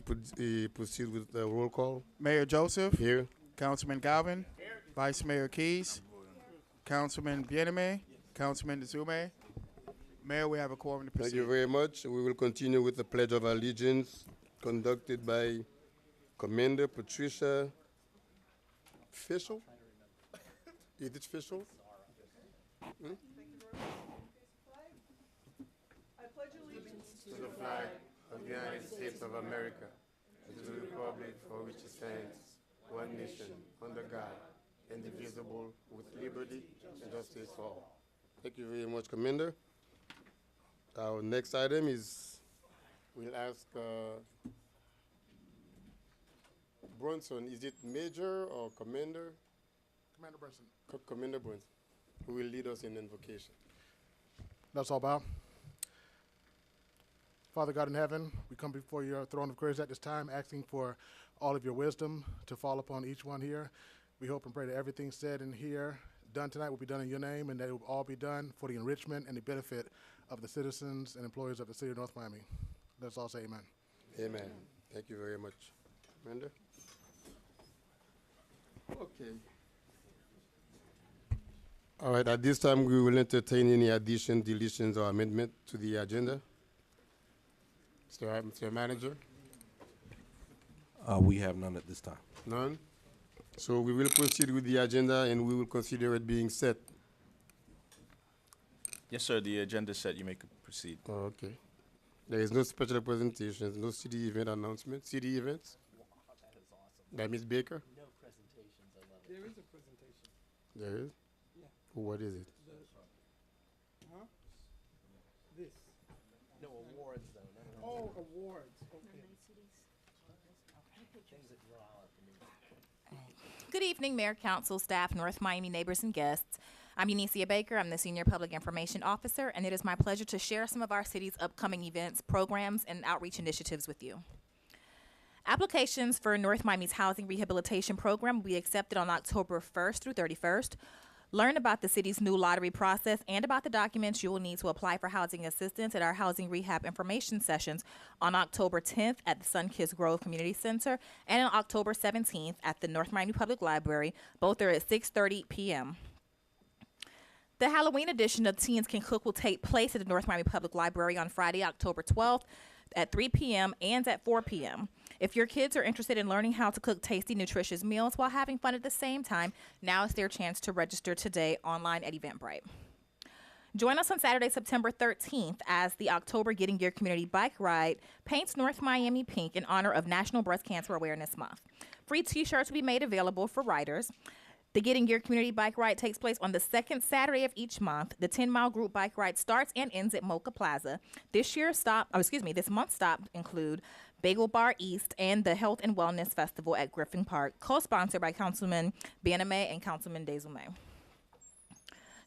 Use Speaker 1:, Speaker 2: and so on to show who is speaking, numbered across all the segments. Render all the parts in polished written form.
Speaker 1: proceed with the roll call.
Speaker 2: Mayor Joseph,
Speaker 1: Here.
Speaker 2: Councilman Galvin, Vice Mayor Keys, Councilman Bieneme, Councilman Zume. Mayor, we have a quorum to
Speaker 1: Thank
Speaker 2: proceed.
Speaker 1: you very much. We will continue with the Pledge of Allegiance conducted by Commander Patricia Fischel. Is it Fischel? To the flag of the United States of America, and to the republic for which it stands, one nation, under God, indivisible, with liberty and justice for all. Thank you very much, Commander. Our next item is, we'll ask Brunson, is it Major or Commander?
Speaker 3: Commander Brunson.
Speaker 1: Commander Brunson, who will lead us in invocation.
Speaker 3: Let's all bow. Father God in heaven, we come before your throne of grace at this time, asking for all of your wisdom to fall upon each one here. We hope and pray that everything said in here, done tonight, will be done in your name, and that it will all be done for the enrichment and the benefit of the citizens and employees of the city of North Miami. Let's all say amen.
Speaker 1: Amen. Thank you very much. Commander? Okay. All right, at this time, we will entertain any addition, deletions, or amendment to the agenda. Mr. Manager?
Speaker 4: We have none at this time.
Speaker 1: None? So we will proceed with the agenda and we will consider it being set.
Speaker 5: Yes, sir. The agenda is set. You may proceed.
Speaker 1: Oh, okay. There is no special presentations, no city event announcement. City events?
Speaker 6: That is awesome.
Speaker 1: By Ms. Baker?
Speaker 6: No presentations. I love it.
Speaker 7: There is a presentation.
Speaker 1: There is?
Speaker 7: Yeah.
Speaker 1: What is it?
Speaker 7: Huh? This.
Speaker 6: No awards, though. No,
Speaker 7: Oh, awards. Okay.
Speaker 6: things that draw out the news.
Speaker 8: Good evening, Mayor, Council, staff, North Miami neighbors, and guests. I'm Eunicia Baker. I'm the Senior Public Information Officer, and it is my pleasure to share some of our city's upcoming events, programs, and outreach initiatives with you. Applications for North Miami's Housing Rehabilitation Program will be accepted on October 1st through 31st. Learn about the city's new lottery process and about the documents you will need to apply for housing assistance at our housing rehab information sessions on October 10th at the Sunkist Grove Community Center and on October 17th at the North Miami Public Library. Both are at 6:30 p.m. The Halloween edition of Teens Can Cook will take place at the North Miami Public Library on Friday, October 12th at 3 p.m. and at 4 p.m. If your kids are interested in learning how to cook tasty, nutritious meals while having fun at the same time, now is their chance to register today online at Eventbrite. Join us on Saturday, September 13th as the October Getting Gear Community Bike Ride paints North Miami pink in honor of National Breast Cancer Awareness Month. Free t-shirts will be made available for riders. The Getting Gear Community Bike Ride takes place on the second Saturday of each month. The 10-mile group bike ride starts and ends at Mocha Plaza. This month's stops include Bagel Bar East and the Health and Wellness Festival at Griffin Park, co-sponsored by Councilman Bieneme and Councilman Dezume.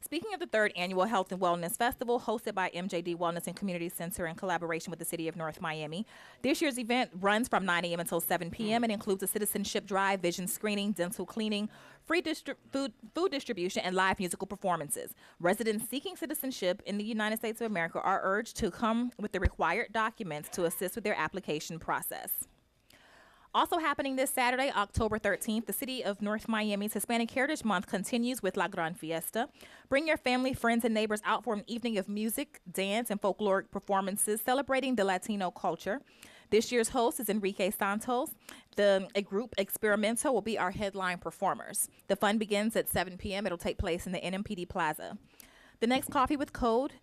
Speaker 8: Speaking of the third annual Health and Wellness Festival, hosted by MJD Wellness and Community Center in collaboration with the City of North Miami, this year's event runs from 9 a.m. until 7 p.m. and includes a citizenship drive, vision screening, dental cleaning, free food distribution, and live musical performances. Residents seeking citizenship in the United States of America are urged to come with the required documents to assist with their application process. Also happening this Saturday, October 13th, the City of North Miami's Hispanic Heritage Month continues with La Gran Fiesta. Bring your family, friends, and neighbors out for an evening of music, dance, and folkloric performances celebrating the Latino culture. This year's host is Enrique Santos. A group Experimento will be our headline performers. The fun begins at 7 p.m. It'll take place in the NMPD Plaza. The next Coffee with Code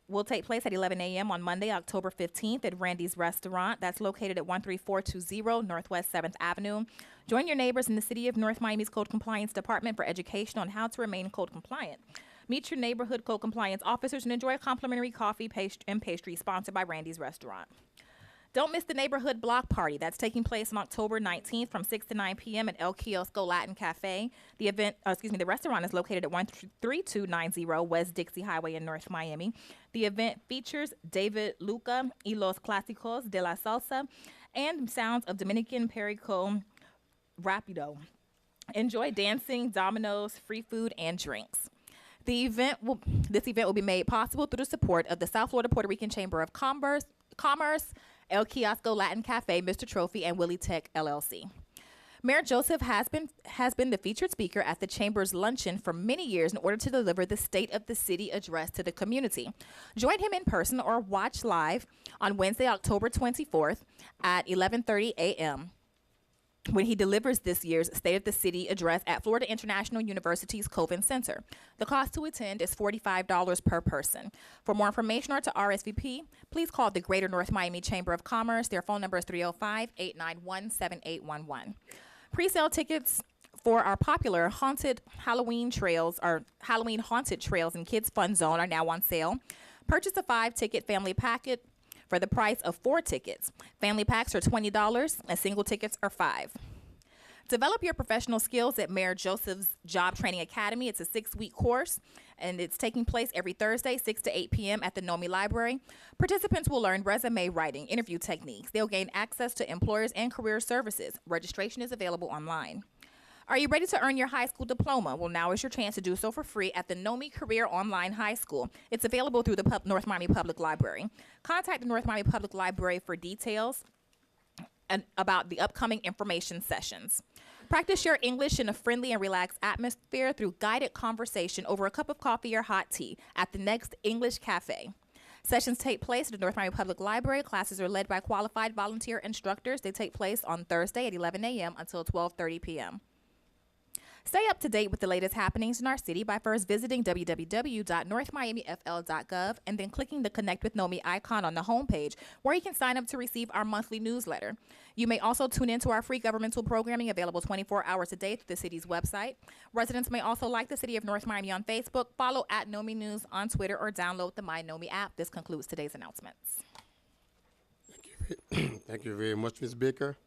Speaker 8: will take place at 11 a.m. on Monday, October 15th at Randy's Restaurant. That's located at 13420 Northwest 7th Avenue. Join your neighbors in the City of North Miami's Code Compliance Department for education on how to remain code compliant. Meet your neighborhood code compliance officers and enjoy a complimentary coffee and pastry sponsored by Randy's Restaurant. Don't miss the neighborhood block party that's taking place on October 19th from 6 to 9 p.m. at El Kiosco Latin Cafe. The restaurant is located at 13290 West Dixie Highway in North Miami. The event features David Luca y los Clásicos de la Salsa and sounds of Dominican Perico Rapido. Enjoy dancing, dominoes, free food, and drinks. This event will be made possible through the support of the South Florida Puerto Rican Chamber of Commerce, Commerce, El Kiosco Latin Cafe, Mr. Trophy, and Willie Tech LLC. Mayor Joseph has been the featured speaker at the Chamber's luncheon for many years in order to deliver the State of the City address to the community. Join him in person or watch live on Wednesday, October 24th at 11:30 a.m. when he delivers this year's State of the City address at Florida International University's Coven Center. The cost to attend is $45 per person. For more information or to RSVP, please call the Greater North Miami Chamber of Commerce. Their phone number is 305-891-7811. Pre-sale tickets for our popular haunted Halloween trails, or Halloween haunted trails and Kids Fun Zone, are now on sale. Purchase a 5-ticket family packet for the price of 4 tickets. Family packs are $20 and single tickets are $5. Develop your professional skills at Mayor Joseph's Job Training Academy. It's a 6-week course, and it's taking place every Thursday, 6 to 8 p.m. at the NOMI Library. Participants will learn resume writing, interview techniques. They'll gain access to employers and career services. Registration is available online. Are you ready to earn your high school diploma? Well, now is your chance to do so for free at the NOMI Career Online High School. It's available through the North Miami Public Library. Contact the North Miami Public Library for details and about the upcoming information sessions. Practice your English in a friendly and relaxed atmosphere through guided conversation over a cup of coffee or hot tea at the Next English Cafe. Sessions take place at the North Miami Public Library. Classes are led by qualified volunteer instructors. They take place on Thursday at 11 a.m. until 12:30 p.m. Stay up to date with the latest happenings in our city by first visiting www.northmiamifl.gov and then clicking the Connect with NOMI icon on the homepage, where you can sign up to receive our monthly newsletter. You may also tune into our free governmental programming available 24 hours a day through the city's website. Residents may also like the City of North Miami on Facebook, follow @NOMI News on Twitter, or download the My NOMI app. This concludes today's announcements.
Speaker 1: Thank you very much, Ms. Baker.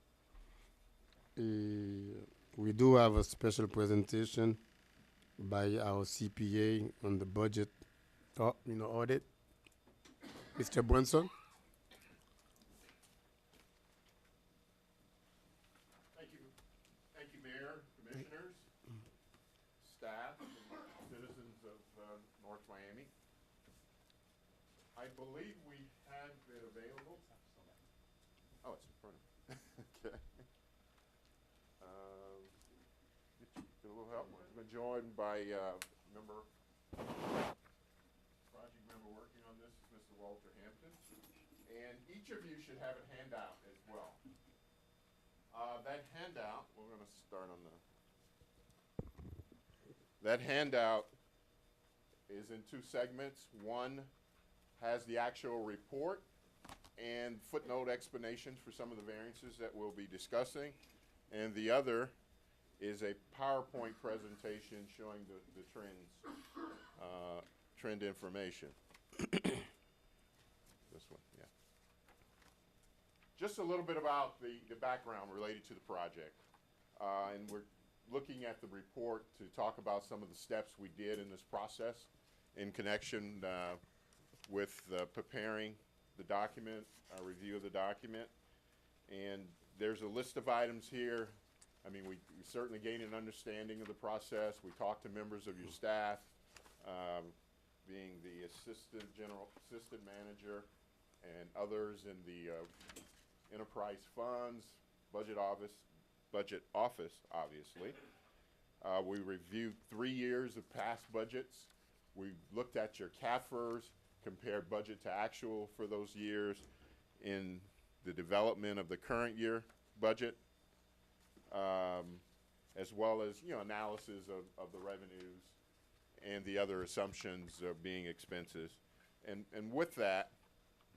Speaker 1: We do have a special presentation by our CPA on the budget, audit. Mr. Brunson.
Speaker 4: Thank you, Mayor, Commissioners, staff, and citizens of North Miami. I believe we have it available. Oh, it's in front of me. Okay. Get a little help. I've been joined by project member working on this is Mr. Walter Hampton. And each of you should have a handout as well. That handout, we're going to start on that handout is in 2 segments. One has the actual report and footnote explanations for some of the variances that we'll be discussing. And the other is a PowerPoint presentation showing the trends, trend information. This one, yeah. Just a little bit about the background related to the project. And we're looking at the report to talk about some of the steps we did in this process in connection with preparing the document, a review of the document. And there's a list of items here. I mean, we certainly gained an understanding of the process. We talked to members of your staff, being the assistant manager and others in the enterprise funds, budget office, obviously. We reviewed 3 years of past budgets. We looked at your CAFRs, compared budget to actual for those years in the development of the current year budget. As well as, analysis of the revenues and the other assumptions of being expenses. And with that,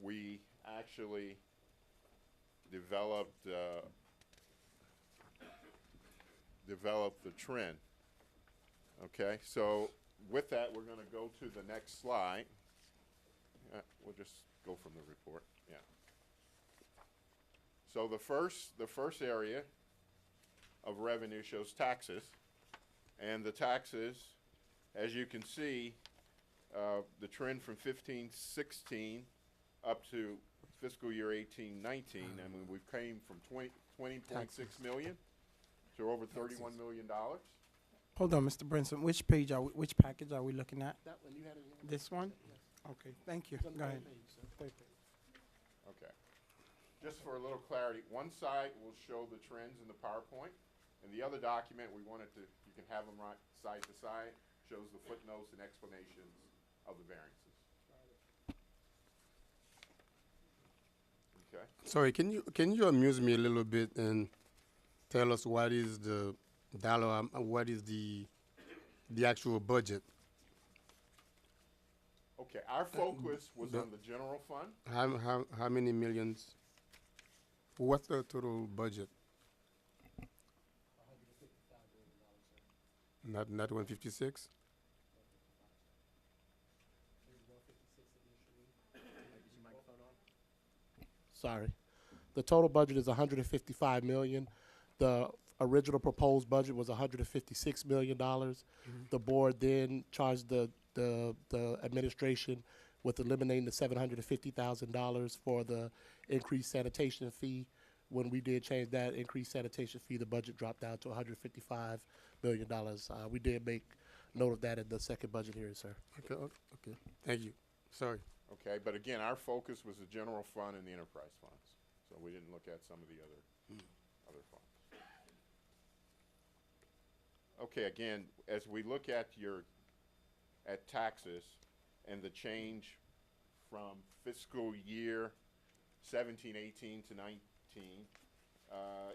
Speaker 4: we actually developed the trend. Okay, so with that, we're going to go to the next slide. We'll just go from the report, yeah. So the first area of revenue shows taxes, and the taxes, as you can see, the trend from 15-16 up to fiscal year 18-19. I mean, we came from 20.6 million to over $31 million.
Speaker 7: Hold on, Mr. Brinson. Which package are we looking at?
Speaker 6: That one, you had it in
Speaker 7: This one? Okay, thank you. Go ahead.
Speaker 6: page, so.
Speaker 7: Third page.
Speaker 4: Okay. just for a little clarity, one side will show the trends in the PowerPoint, and the other document, we wanted to, you can have them right side to side, shows the footnotes and explanations of the variances. Okay.
Speaker 1: Sorry, can you amuse me a little bit and tell us what is the dollar, what is the actual budget?
Speaker 4: Okay, our focus was on the general fund.
Speaker 1: How many millions? What's the total budget? Not 156?
Speaker 9: Sorry. The total budget is 155 million. The original proposed budget was 156 million dollars. The board then charged the administration with eliminating the $750,000 for the increased sanitation fee. When we did change that increased sanitation fee, the budget dropped down to $155 million. We did make note of that in the second budget hearing, sir.
Speaker 1: Okay. Thank you. Sorry.
Speaker 4: Okay, but again, our focus was the general fund and the enterprise funds. So we didn't look at some of the other funds. Okay, again, as we look at at taxes and the change from fiscal year 17-18 to 19,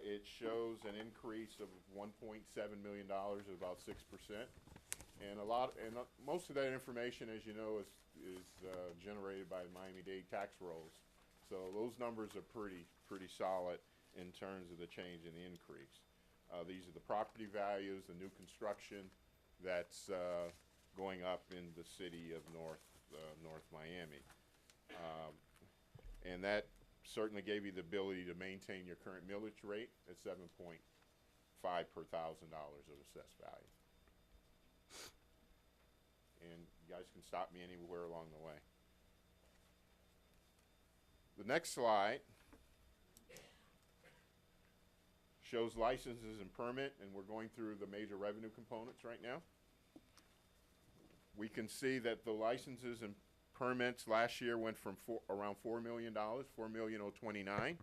Speaker 4: it shows an increase of $1.7 million, about 6%. And most of that information, as you know, is generated by the Miami-Dade tax rolls. So those numbers are pretty solid in terms of the change in the increase. These are the property values, the new construction that's going up in the city of North Miami. And that certainly gave you the ability to maintain your current millage rate at 7.5 per $1,000 of assessed value. And you guys can stop me anywhere along the way. The next slide shows licenses and permit, and we're going through the major revenue components right now. We can see that the licenses and permits last year went from around $4 million, $4,029,000,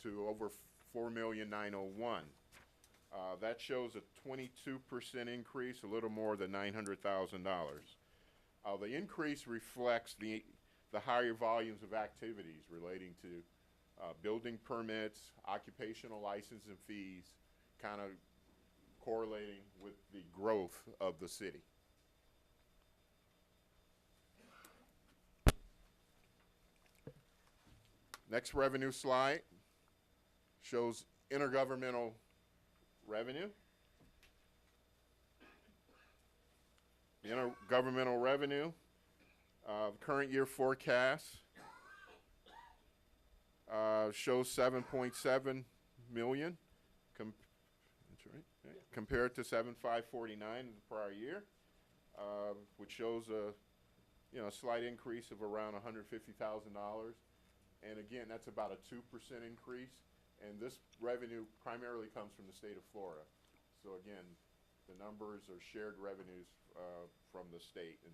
Speaker 4: to over $4,901,000. That shows a 22% increase, a little more than $900,000. The increase reflects the higher volumes of activities relating to building permits, occupational license and fees, kind of correlating with the growth of the city. Next revenue slide shows intergovernmental revenue. The intergovernmental revenue, current year forecast shows 7.7 million compared to 7,549 in the prior year, which shows a slight increase of around $150,000. And again, that's about a 2% increase. And this revenue primarily comes from the state of Florida. So again, the numbers are shared revenues from the state, and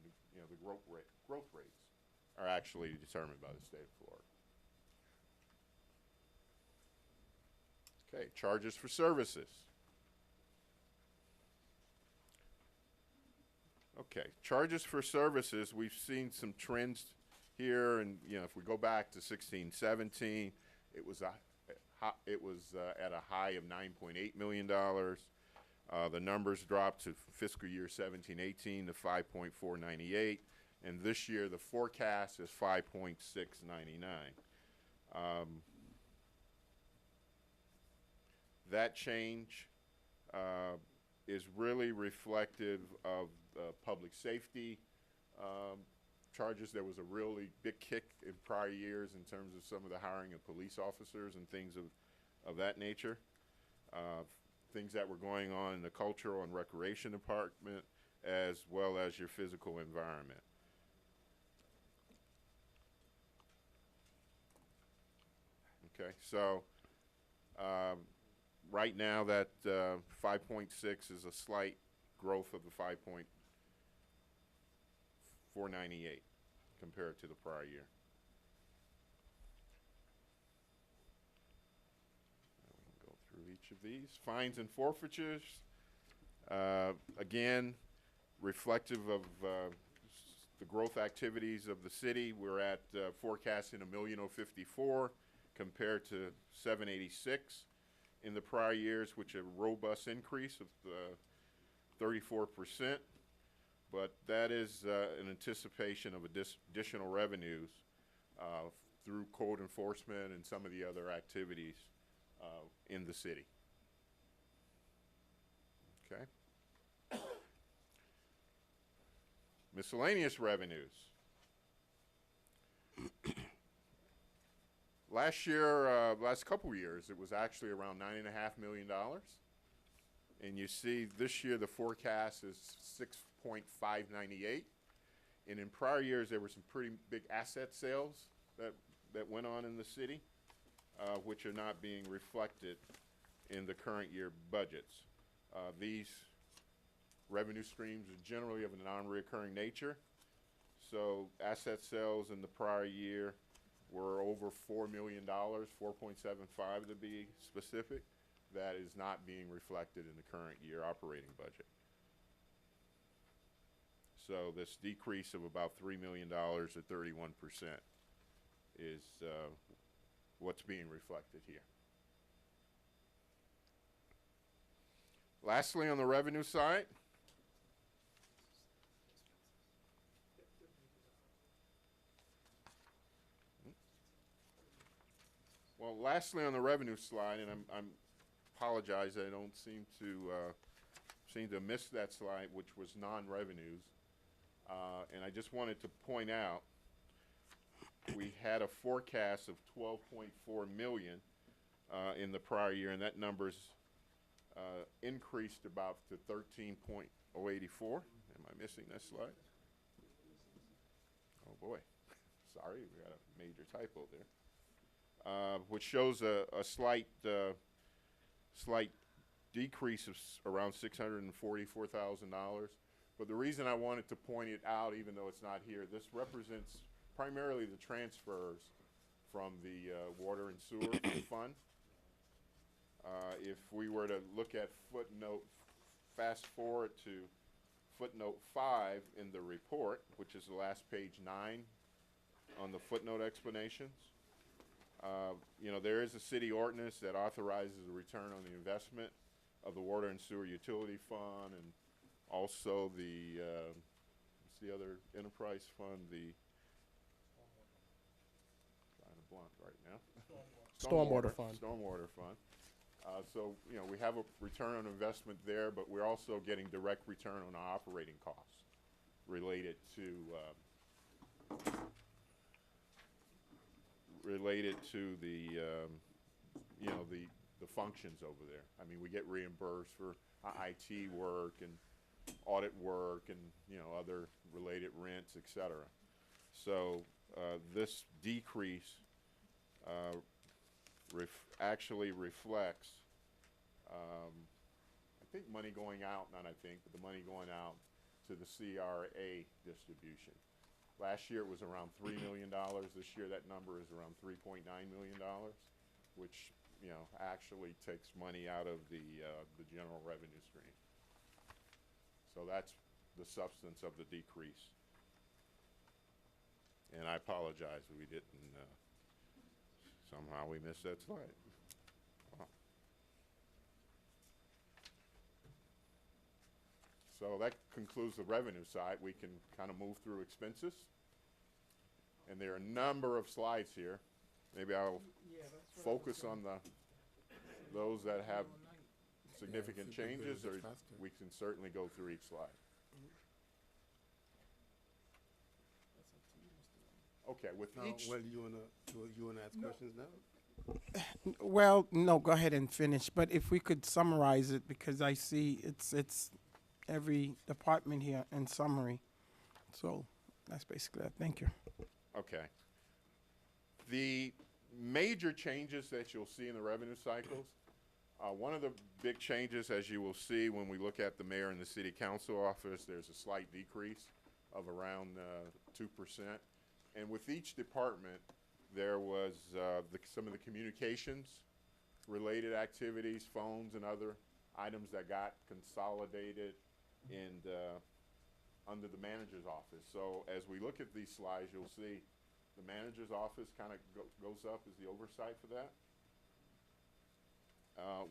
Speaker 4: the growth rates are actually determined by the state of Florida. Okay, charges for services. Okay, charges for services, we've seen some trends here, and if we go back to 16-17, it was at a high of $9.8 million. The numbers dropped to fiscal year 17-18 to 5.498, and this year the forecast is 5.699. That change is really reflective of public safety charges. There was a really big kick in prior years in terms of some of the hiring of police officers and things of that nature. Things that were going on in the cultural and recreation department, as well as your physical environment. Okay, so right now that 5.6 is a slight growth of the 5.498 compared to the prior year. each of these. Fines and forfeitures, again, reflective of the growth activities of the city. We're at forecasting $1,054,000 compared to $786 in the prior years, which a robust increase of 34%. But that is an anticipation of additional revenues through code enforcement and some of the other activities in the city. Okay. Miscellaneous revenues. Last year, last couple of years, it was actually around $9.5 million. And you see this year the forecast is 6.598. And in prior years, there were some pretty big asset sales that went on in the city, which are not being reflected in the current year budgets. These revenue streams are generally of a non-recurring nature. So asset sales in the prior year were over $4 million, 4.75 to be specific. That is not being reflected in the current year operating budget. So this decrease of about $3 million or 31% is what's being reflected here. Lastly, on the revenue side, well, lastly on the revenue slide, and I'm apologize, I don't seem to miss that slide, which was non-revenues, and I just wanted to point out we had a forecast of 12.4 million in the prior year, and that number's increased about to 13.084. Am I missing that slide? Oh boy, sorry, we got a major typo there. Which shows a slight decrease of around $644,000. But the reason I wanted to point it out, even though it's not here, this represents primarily the transfers from the water and sewer fund. If we were to look at footnote, fast forward to footnote 5 in the report, which is the last page 9 on the footnote explanations. You know, there is a city ordinance that authorizes a return on the investment of the water and sewer utility fund, and also the what's the other enterprise fund? The kind of blunt right now.
Speaker 9: Stormwater fund.
Speaker 4: Stormwater fund. So you know, we have a return on investment there, but we're also getting direct return on our operating costs related to the you know, the functions over there. I mean, we get reimbursed for IT work and audit work and, you know, other related rents, et cetera. So this decrease actually reflects I think money going out, not I think, but the money going out to the CRA distribution. Last year it was around $3 million. This year that number is around $3.9 million, which, you know, actually takes money out of the general revenue stream. So that's the substance of the decrease. And I apologize, we didn't, somehow we missed that slide. Wow. So that concludes the revenue side. We can kind of move through expenses. And there are a number of slides here. Maybe I'll focus on those that have significant changes, or we can certainly go through each slide. Okay, with each.
Speaker 1: Well, you wanna ask questions now?
Speaker 7: Well, no, go ahead and finish. But if we could summarize it, because I see it's every department here in summary. So that's basically it. Thank you.
Speaker 4: Okay. The major changes that you'll see in the revenue cycles, one of the big changes, as you will see when we look at the mayor and the city council office, there's a slight decrease of around 2%. And with each department, there was some of the communications related activities, phones and other items that got consolidated in under the manager's office. So as we look at these slides, you'll see the manager's office kind of goes up as the oversight for that,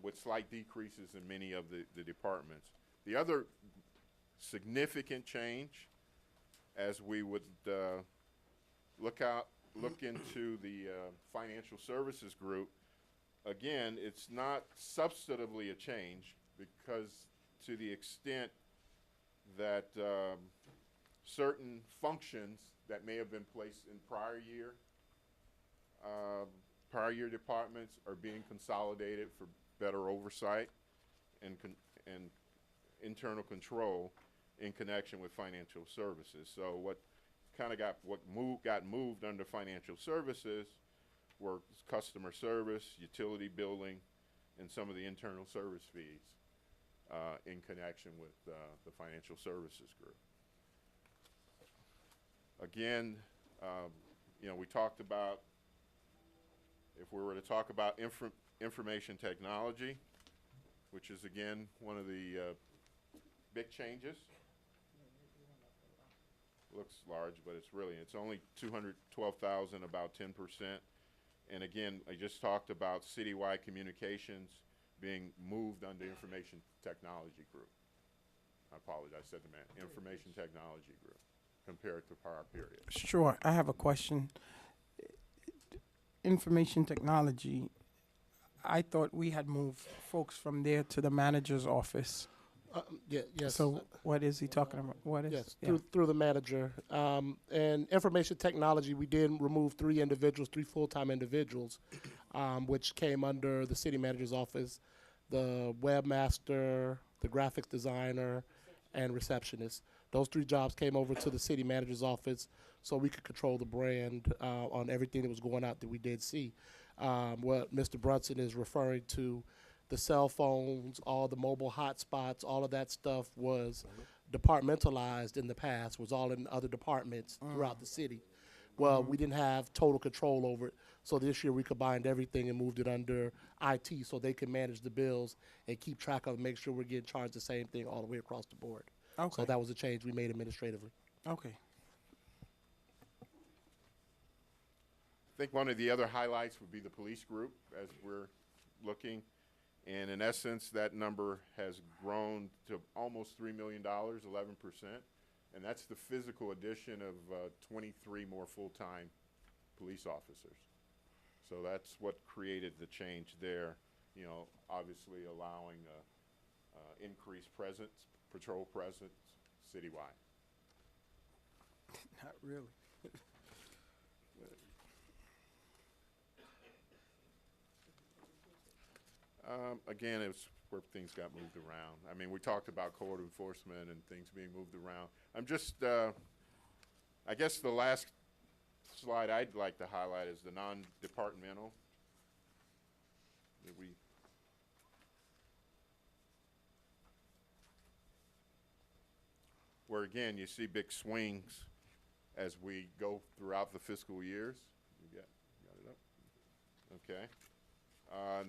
Speaker 4: with slight decreases in many of the departments. The other significant change, as we would look into the financial services group, again, it's not substantively a change, because to the extent that certain functions that may have been placed in prior year departments are being consolidated for better oversight and internal control in connection with financial services. So what got moved under financial services were customer service, utility billing, and some of the internal service fees in connection with the financial services group. Again, we talked about, if we were to talk about information technology, which is again one of the big changes. Looks large, but it's only 212,000, about 10%. And again, I just talked about citywide communications being moved under information technology group. I apologize, I said the information technology group compared to prior period.
Speaker 7: Sure, I have a question. Information technology, I thought we had moved folks from there to the manager's office.
Speaker 9: Yes.
Speaker 7: So what is he talking about? What is?
Speaker 9: Yes,
Speaker 7: Yeah.
Speaker 9: through the manager. And information technology, we did remove three full-time individuals, which came under the city manager's office, the webmaster, the graphics designer, and receptionist. Those three jobs came over to the city manager's office so we could control the brand on everything that was going out that we did see. What Mr. Brunson is referring to, the cell phones, all the mobile hotspots, all of that stuff was departmentalized in the past, was all in other departments throughout the city. Well, we didn't have total control over it, so this year we combined everything and moved it under IT so they can manage the bills and keep track of it, make sure we're getting charged the same thing all the way across the board.
Speaker 7: Okay.
Speaker 9: So that was a change we made administratively.
Speaker 7: Okay.
Speaker 4: I think one of the other highlights would be the police group as we're looking. And in essence, that number has grown to almost $3 million, 11%. And that's the physical addition of 23 more full-time police officers. So that's what created the change there, obviously allowing increased patrol presence citywide.
Speaker 7: Not really.
Speaker 4: Again, it was where things got moved around. I mean, we talked about code enforcement and things being moved around. I'm just, I guess the last slide I'd like to highlight is the non-departmental. Where again, you see big swings as we go throughout the fiscal years. You got it up? Okay.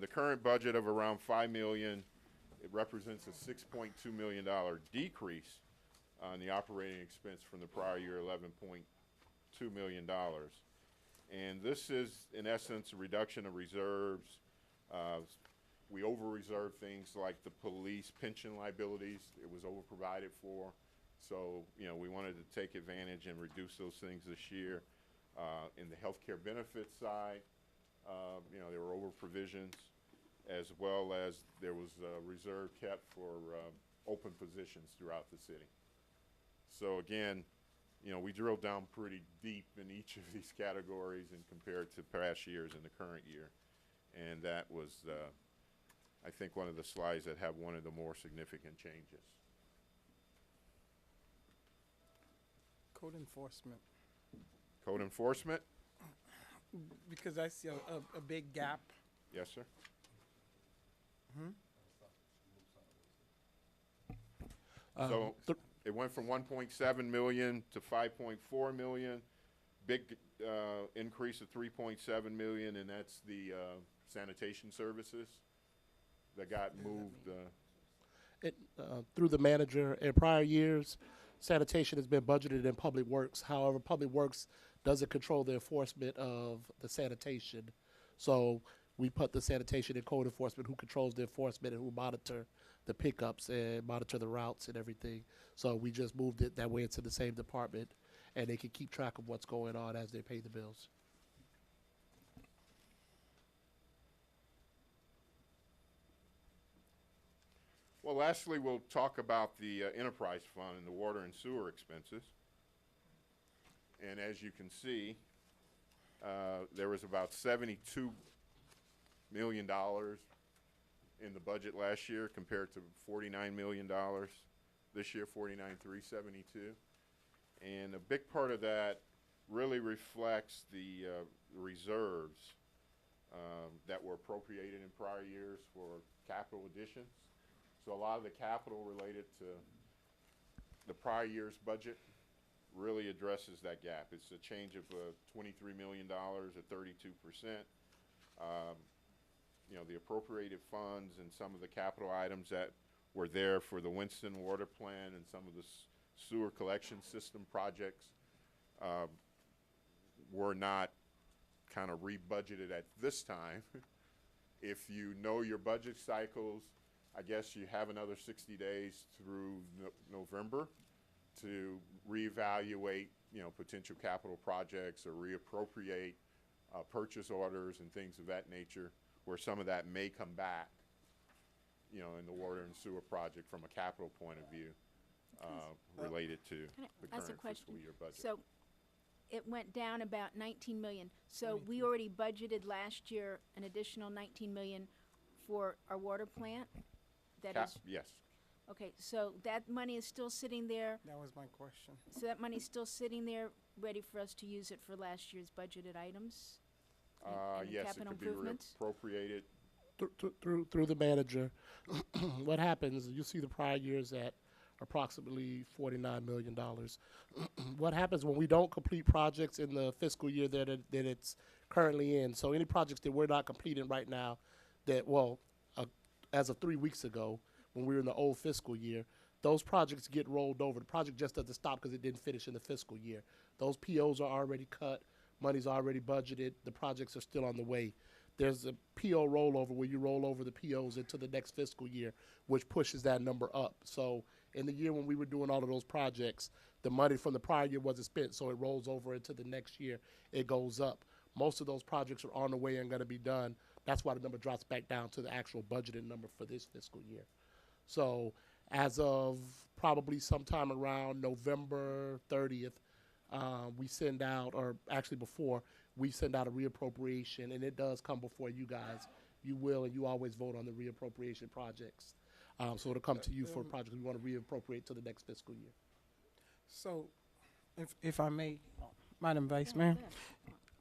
Speaker 4: The current budget of around $5 million, it represents a $6.2 million decrease on the operating expense from the prior year, $11.2 million. And this is, in essence, a reduction of reserves. We over-reserved things like the police pension liabilities. It was over-provided for. So, we wanted to take advantage and reduce those things this year. In the healthcare benefits side, there were over provisions, as well as there was a reserve kept for open positions throughout the city. So again, we drilled down pretty deep in each of these categories and compared to past years and the current year. And that was, I think, one of the slides that have one of the more significant changes.
Speaker 7: Code enforcement.
Speaker 4: Code enforcement?
Speaker 7: Because I see a big gap.
Speaker 4: Yes, sir. So it went from 1.7 million to 5.4 million. Big increase of 3.7 million, and that's the sanitation services that got moved.
Speaker 9: Through the manager. In prior years, sanitation has been budgeted in Public Works. However, Public Works doesn't control the enforcement of the sanitation. So we put the sanitation in code enforcement, who controls the enforcement and who monitor the pickups and monitor the routes and everything. So we just moved it that way into the same department, and they can keep track of what's going on as they pay the bills.
Speaker 4: Well, lastly, we'll talk about the enterprise fund and the water and sewer expenses. And as you can see, there was about $72 million in the budget last year compared to $49 million this year, $49,372. And a big part of that really reflects the reserves that were appropriated in prior years for capital additions. So a lot of the capital related to the prior year's budget really addresses that gap. It's a change of $23 million at 32%. You know, the appropriated funds and some of the capital items that were there for the Winston Water Plant and some of the sewer collection system projects were not kind of re-budgeted at this time. If you know your budget cycles, I guess you have another 60 days through November to reevaluate, you know, potential capital projects or reappropriate purchase orders and things of that nature, where some of that may come back, you know, in the water and sewer project from a capital point of view related to the
Speaker 10: Can I ask a
Speaker 4: current
Speaker 10: question?
Speaker 4: fiscal year budget.
Speaker 10: So it went down about 19 million. So we already budgeted last year an additional 19 million for our water plant? That is,
Speaker 4: Yes.
Speaker 10: okay, so that money is still sitting there,
Speaker 7: That was my question.
Speaker 10: so that money's still sitting there, ready for us to use it for last year's budgeted items? And
Speaker 4: Yes, it
Speaker 10: capital
Speaker 4: could be
Speaker 10: improvements?
Speaker 4: reappropriated.
Speaker 9: Through the manager, what happens, you see the prior years at approximately $49 million. What happens when we don't complete projects in the fiscal year that it's currently in? So any projects that we're not completing right now that, well, as of 3 weeks ago, when we were in the old fiscal year, those projects get rolled over. The project just doesn't stop because it didn't finish in the fiscal year. Those POs are already cut, money's already budgeted, the projects are still on the way. There's a PO rollover where you roll over the POs into the next fiscal year, which pushes that number up. So in the year when we were doing all of those projects, the money from the prior year wasn't spent, so it rolls over into the next year, it goes up. Most of those projects are on the way and gonna be done. That's why the number drops back down to the actual budgeted number for this fiscal year. So as of probably sometime around November 30th, we send out, or actually before, we send out a reappropriation, and it does come before you guys. You will, and you always vote on the reappropriation projects. So it'll come to you for projects we want to reappropriate to the next fiscal year.
Speaker 7: So, if I may, Madam Vice Mayor,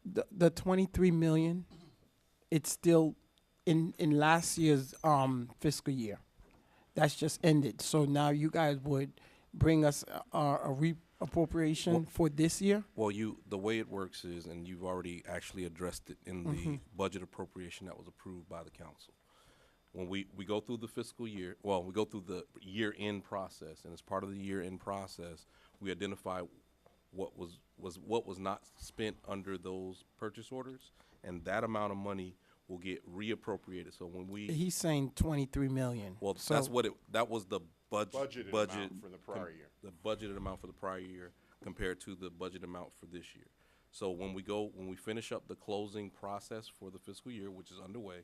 Speaker 7: the 23 million, it's still in last year's fiscal year. That's just ended. So now you guys would bring us a reappropriation for this year?
Speaker 11: Well, the way it works is, and you've already actually addressed it in the budget appropriation that was approved by the council. When we go through the fiscal year, well, we go through the year-end process, and as part of the year-end process, we identify what was not spent under those purchase orders, and that amount of money will get reappropriated. So when we
Speaker 7: He's saying 23 million.
Speaker 11: well,
Speaker 7: So-
Speaker 11: that's what that was the budget
Speaker 4: Amount for the prior year.
Speaker 11: the budgeted amount for the prior year compared to the budget amount for this year. So when we finish up the closing process for the fiscal year, which is underway,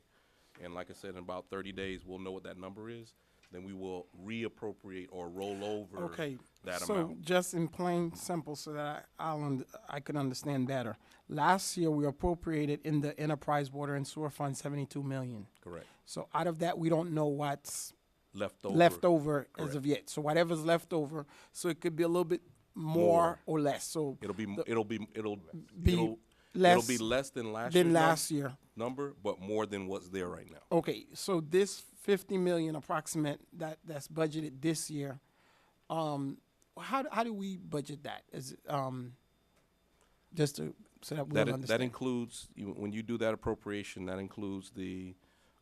Speaker 11: and like I said, in about 30 days, we'll know what that number is, then we will reappropriate or roll over
Speaker 7: Okay,
Speaker 11: that
Speaker 7: so
Speaker 11: amount.
Speaker 7: just in plain simple, so that I can understand better. Last year, we appropriated in the enterprise water and sewer fund 72 million.
Speaker 11: Correct.
Speaker 7: So out of that, we don't know what's
Speaker 11: Left over.
Speaker 7: left over as
Speaker 11: Correct.
Speaker 7: of yet. So whatever's left over, so it could be a little bit more or less. So
Speaker 11: It'll be
Speaker 7: the-
Speaker 11: it'll be
Speaker 7: less
Speaker 11: less than last
Speaker 7: than
Speaker 11: year's
Speaker 7: last year.
Speaker 11: number, but more than what's there right now.
Speaker 7: Okay, so this 50 million approximate that's budgeted this year, how do we budget that? Is it, just to so that we'll
Speaker 11: That
Speaker 7: understand.
Speaker 11: includes, when you do that appropriation, that includes the,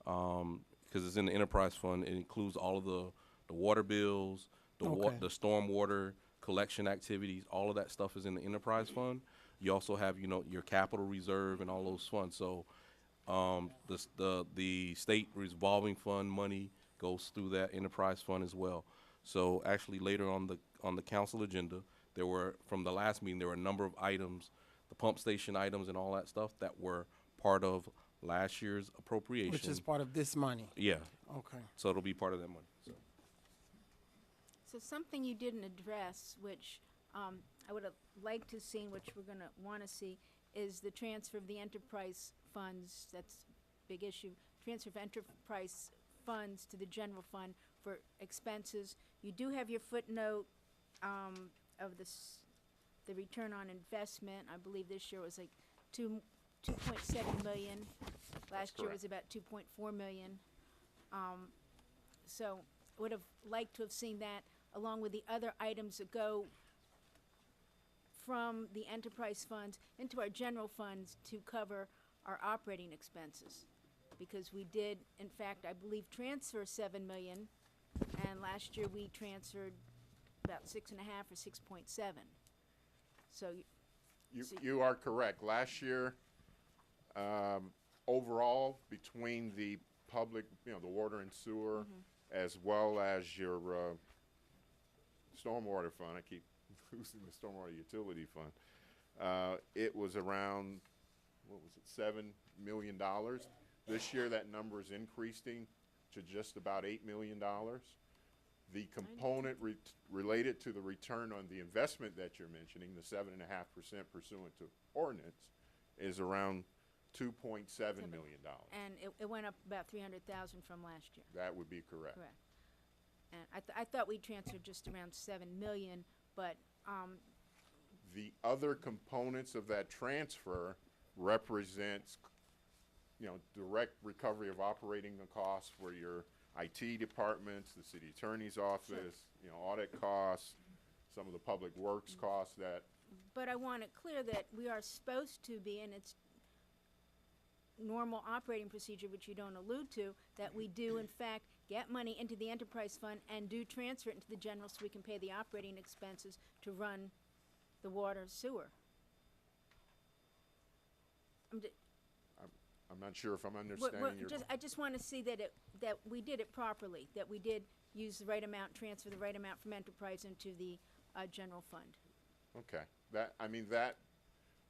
Speaker 11: because it's in the enterprise fund, it includes all of the water bills,
Speaker 7: Okay.
Speaker 11: the stormwater collection activities, all of that stuff is in the enterprise fund. You also have, your capital reserve and all those funds. So, the state revolving fund money goes through that enterprise fund as well. So actually later on the council agenda, from the last meeting, there were a number of items, the pump station items and all that stuff that were part of last year's appropriation.
Speaker 7: Which is part of this money.
Speaker 11: Yeah,
Speaker 7: Okay.
Speaker 11: so it'll be part of that money, so.
Speaker 10: So something you didn't address, which I would have liked to see, which we're going to want to see, is the transfer of the enterprise funds. That's a big issue. Transfer of enterprise funds to the general fund for expenses. You do have your footnote of the return on investment. I believe this year was like 2.7 million. Last year was about 2.4 million. So would have liked to have seen that along with the other items that go from the enterprise funds into our general funds to cover our operating expenses. Because we did, in fact, I believe, transfer 7 million, and last year we transferred about 6.5 or 6.7. So
Speaker 4: You are correct. Last year, overall, between the public, the water and sewer, as well as your stormwater fund, I keep losing the stormwater utility fund, it was around, what was it, $7 million. This year, that number is increasing to just about $8 million. The component related to the return on the investment that you're mentioning, the 7.5% pursuant to ordinance, is around $2.7 million.
Speaker 10: and it went up about 300,000 from last year.
Speaker 4: That would be correct.
Speaker 10: Correct. And I thought we transferred just around 7 million, but
Speaker 4: The other components of that transfer represents, direct recovery of operating the costs for your IT departments, the city attorney's office, audit costs, some of the public works costs that.
Speaker 10: But I want it clear that we are supposed to be, and it's normal operating procedure, which you don't allude to, that we do in fact get money into the enterprise fund and do transfer it into the general so we can pay the operating expenses to run the water sewer.
Speaker 4: I'm not sure if I'm understanding your.
Speaker 10: I just want to see that that we did it properly, that we did use the right amount, transfer the right amount from enterprise into the general fund.
Speaker 4: Okay,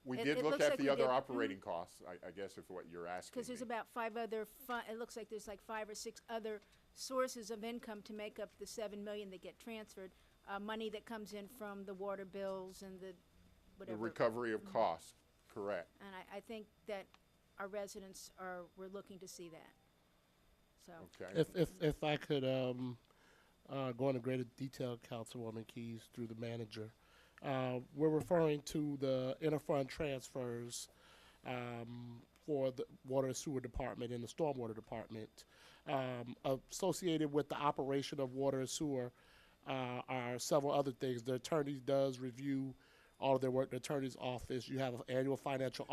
Speaker 4: we
Speaker 10: It-
Speaker 4: did
Speaker 10: it
Speaker 4: look
Speaker 10: looks
Speaker 4: at
Speaker 10: like
Speaker 4: the
Speaker 10: we
Speaker 4: other
Speaker 10: did.
Speaker 4: operating costs, I guess, if what you're asking
Speaker 10: Because there's
Speaker 4: me.
Speaker 10: about 5 other it looks like there's like 5 or 6 other sources of income to make up the 7 million that get transferred. Money that comes in from the water bills and the
Speaker 4: The
Speaker 10: whatever.
Speaker 4: recovery of costs, correct.
Speaker 10: And I think that our residents we're looking to see that. So.
Speaker 4: Okay.
Speaker 9: If I could go into greater detail, Councilwoman Keys, through the manager. We're referring to the interfund transfers for the water and sewer department and the stormwater department. Associated with the operation of water and sewer are several other things. The attorney does review all of their work. The attorney's office, you have an annual financial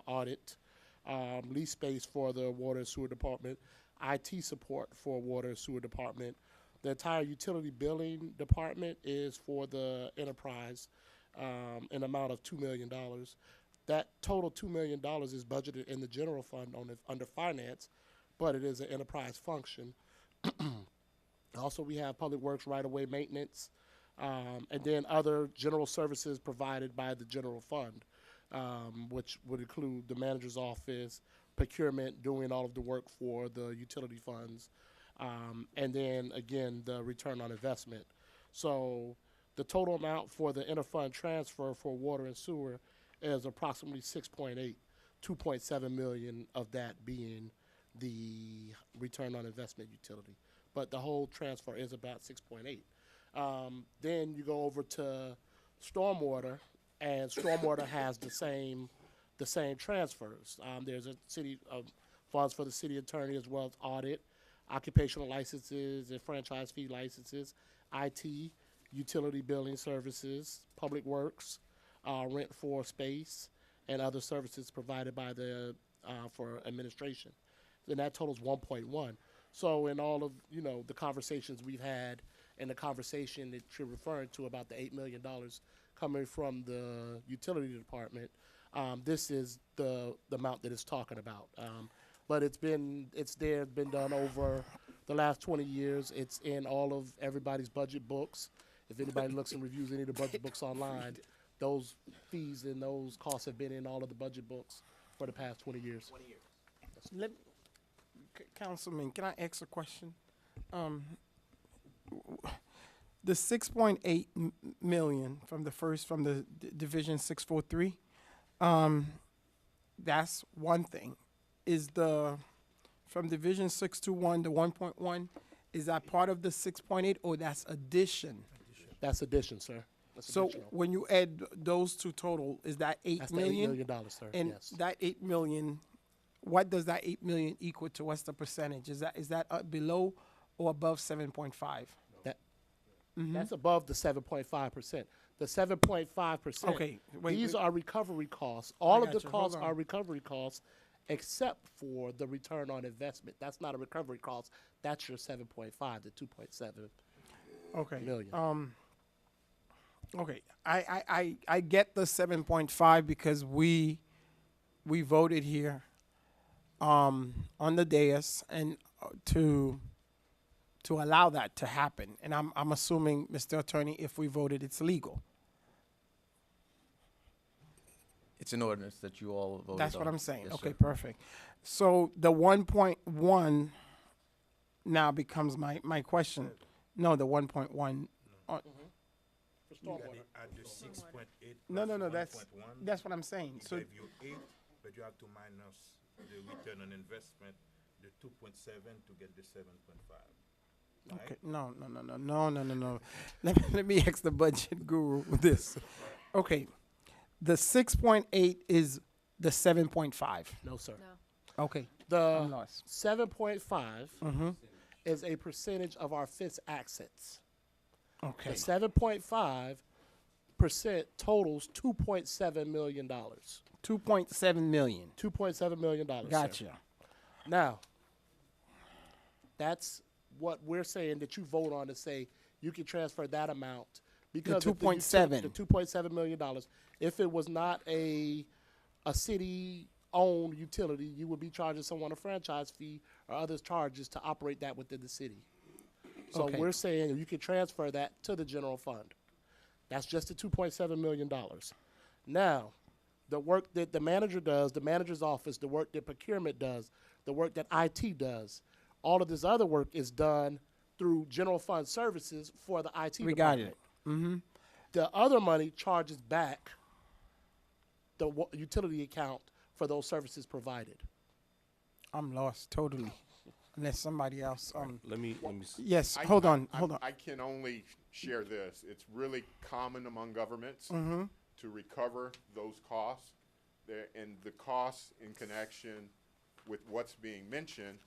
Speaker 9: audit, lease space for the water and sewer department, IT support for water and sewer department. The entire utility billing department is for the enterprise, an amount of $2 million. That total $2 million is budgeted in the general fund under finance, but it is an enterprise function. Also, we have public works right-of-way maintenance, and then other general services provided by the general fund, which would include the manager's office, procurement, doing all of the work for the utility funds, and then, again, the return on investment. So the total amount for the interfund transfer for water and sewer is approximately 6.8, 2.7 million of that being the return on investment utility. But the whole transfer is about 6.8. Then you go over to stormwater, and stormwater has the same transfers. There's a city funds for the city attorney as well as audit, occupational licenses and franchise fee licenses, IT, utility billing services, public works, rent for space, and other services provided by the, for administration. And that totals 1.1. So in all of, the conversations we've had and the conversation that you're referring to about the $8 million coming from the utility department, this is the amount that it's talking about. But it's been done over the last 20 years. It's in all of everybody's budget books. If anybody looks and reviews any of the budget books online, those fees and those costs have been in all of the budget books for the past 20 years.
Speaker 7: Councilman, can I ask a question? The 6.8 million from the Division 643, that's one thing. Is from Division 621, the 1.1, is that part of the 6.8 or that's addition?
Speaker 9: That's addition, sir. That's
Speaker 7: So
Speaker 9: additional.
Speaker 7: when you add those two total, is that
Speaker 9: That's
Speaker 7: $8
Speaker 9: the $8
Speaker 7: million?
Speaker 9: million, sir.
Speaker 7: And
Speaker 9: Yes.
Speaker 7: that 8 million, what does that 8 million equal to? What's the percentage? Is that below or above 7.5?
Speaker 9: That's above the 7.5%. The 7.5%.
Speaker 7: Okay, wait,
Speaker 9: These
Speaker 7: wait.
Speaker 9: are recovery costs. All of the
Speaker 7: got you. Hold
Speaker 9: costs
Speaker 7: on.
Speaker 9: are recovery costs, except for the return on investment. That's not a recovery cost. That's your 7.5 to 2.7
Speaker 7: Okay.
Speaker 9: million.
Speaker 7: Okay. I get the 7.5 because we voted here on the dais and to allow that to happen. And I'm assuming, Mr. Attorney, if we voted, it's legal.
Speaker 5: It's an ordinance that you all voted on.
Speaker 7: That's what I'm saying.
Speaker 5: Yes,
Speaker 7: Okay,
Speaker 5: sir.
Speaker 7: perfect. So the 1.1 now becomes my question. No, the 1.1.
Speaker 12: At the 6.8.
Speaker 7: No,
Speaker 12: plus 1.1,
Speaker 7: that's what I'm saying.
Speaker 12: it
Speaker 7: So
Speaker 12: gave you 8, but you have to minus the return on investment, the 2.7 to get the 7.5. Right?
Speaker 7: okay, no. Let me ask the budget guru this. Okay, the 6.8 is the 7.5.
Speaker 9: No, sir.
Speaker 10: No.
Speaker 7: Okay,
Speaker 9: The
Speaker 7: I'm lost.
Speaker 9: 7.5 is a percentage of our fixed assets.
Speaker 7: Okay,
Speaker 9: The 7.5% totals $2.7 million.
Speaker 7: 2.7 million.
Speaker 9: $2.7 million. sir.
Speaker 7: Gotcha.
Speaker 9: Now, that's what we're saying that you vote on to say you can transfer that amount because if
Speaker 7: 2.7.
Speaker 9: the $2.7 million. If it was not a city-owned utility, you would be charging someone a franchise fee or other charges to operate that within the city. So
Speaker 7: Okay.
Speaker 9: we're saying you can transfer that to the general fund. That's just the $2.7 million. Now, the work that the manager does, the manager's office, the work that procurement does, the work that IT does, all of this other work is done through general fund services for the IT
Speaker 7: We got
Speaker 9: department.
Speaker 7: it.
Speaker 9: The other money charges back the utility account for those services provided.
Speaker 7: I'm lost totally. Unless somebody else.
Speaker 11: Let me see.
Speaker 7: Yes.
Speaker 4: I-
Speaker 7: Hold
Speaker 4: I-
Speaker 7: on.
Speaker 4: I-
Speaker 7: Hold on.
Speaker 4: I can only share this. It's really common among governments
Speaker 7: Mm-hmm.
Speaker 4: to recover those costs. And the costs in connection with what's being mentioned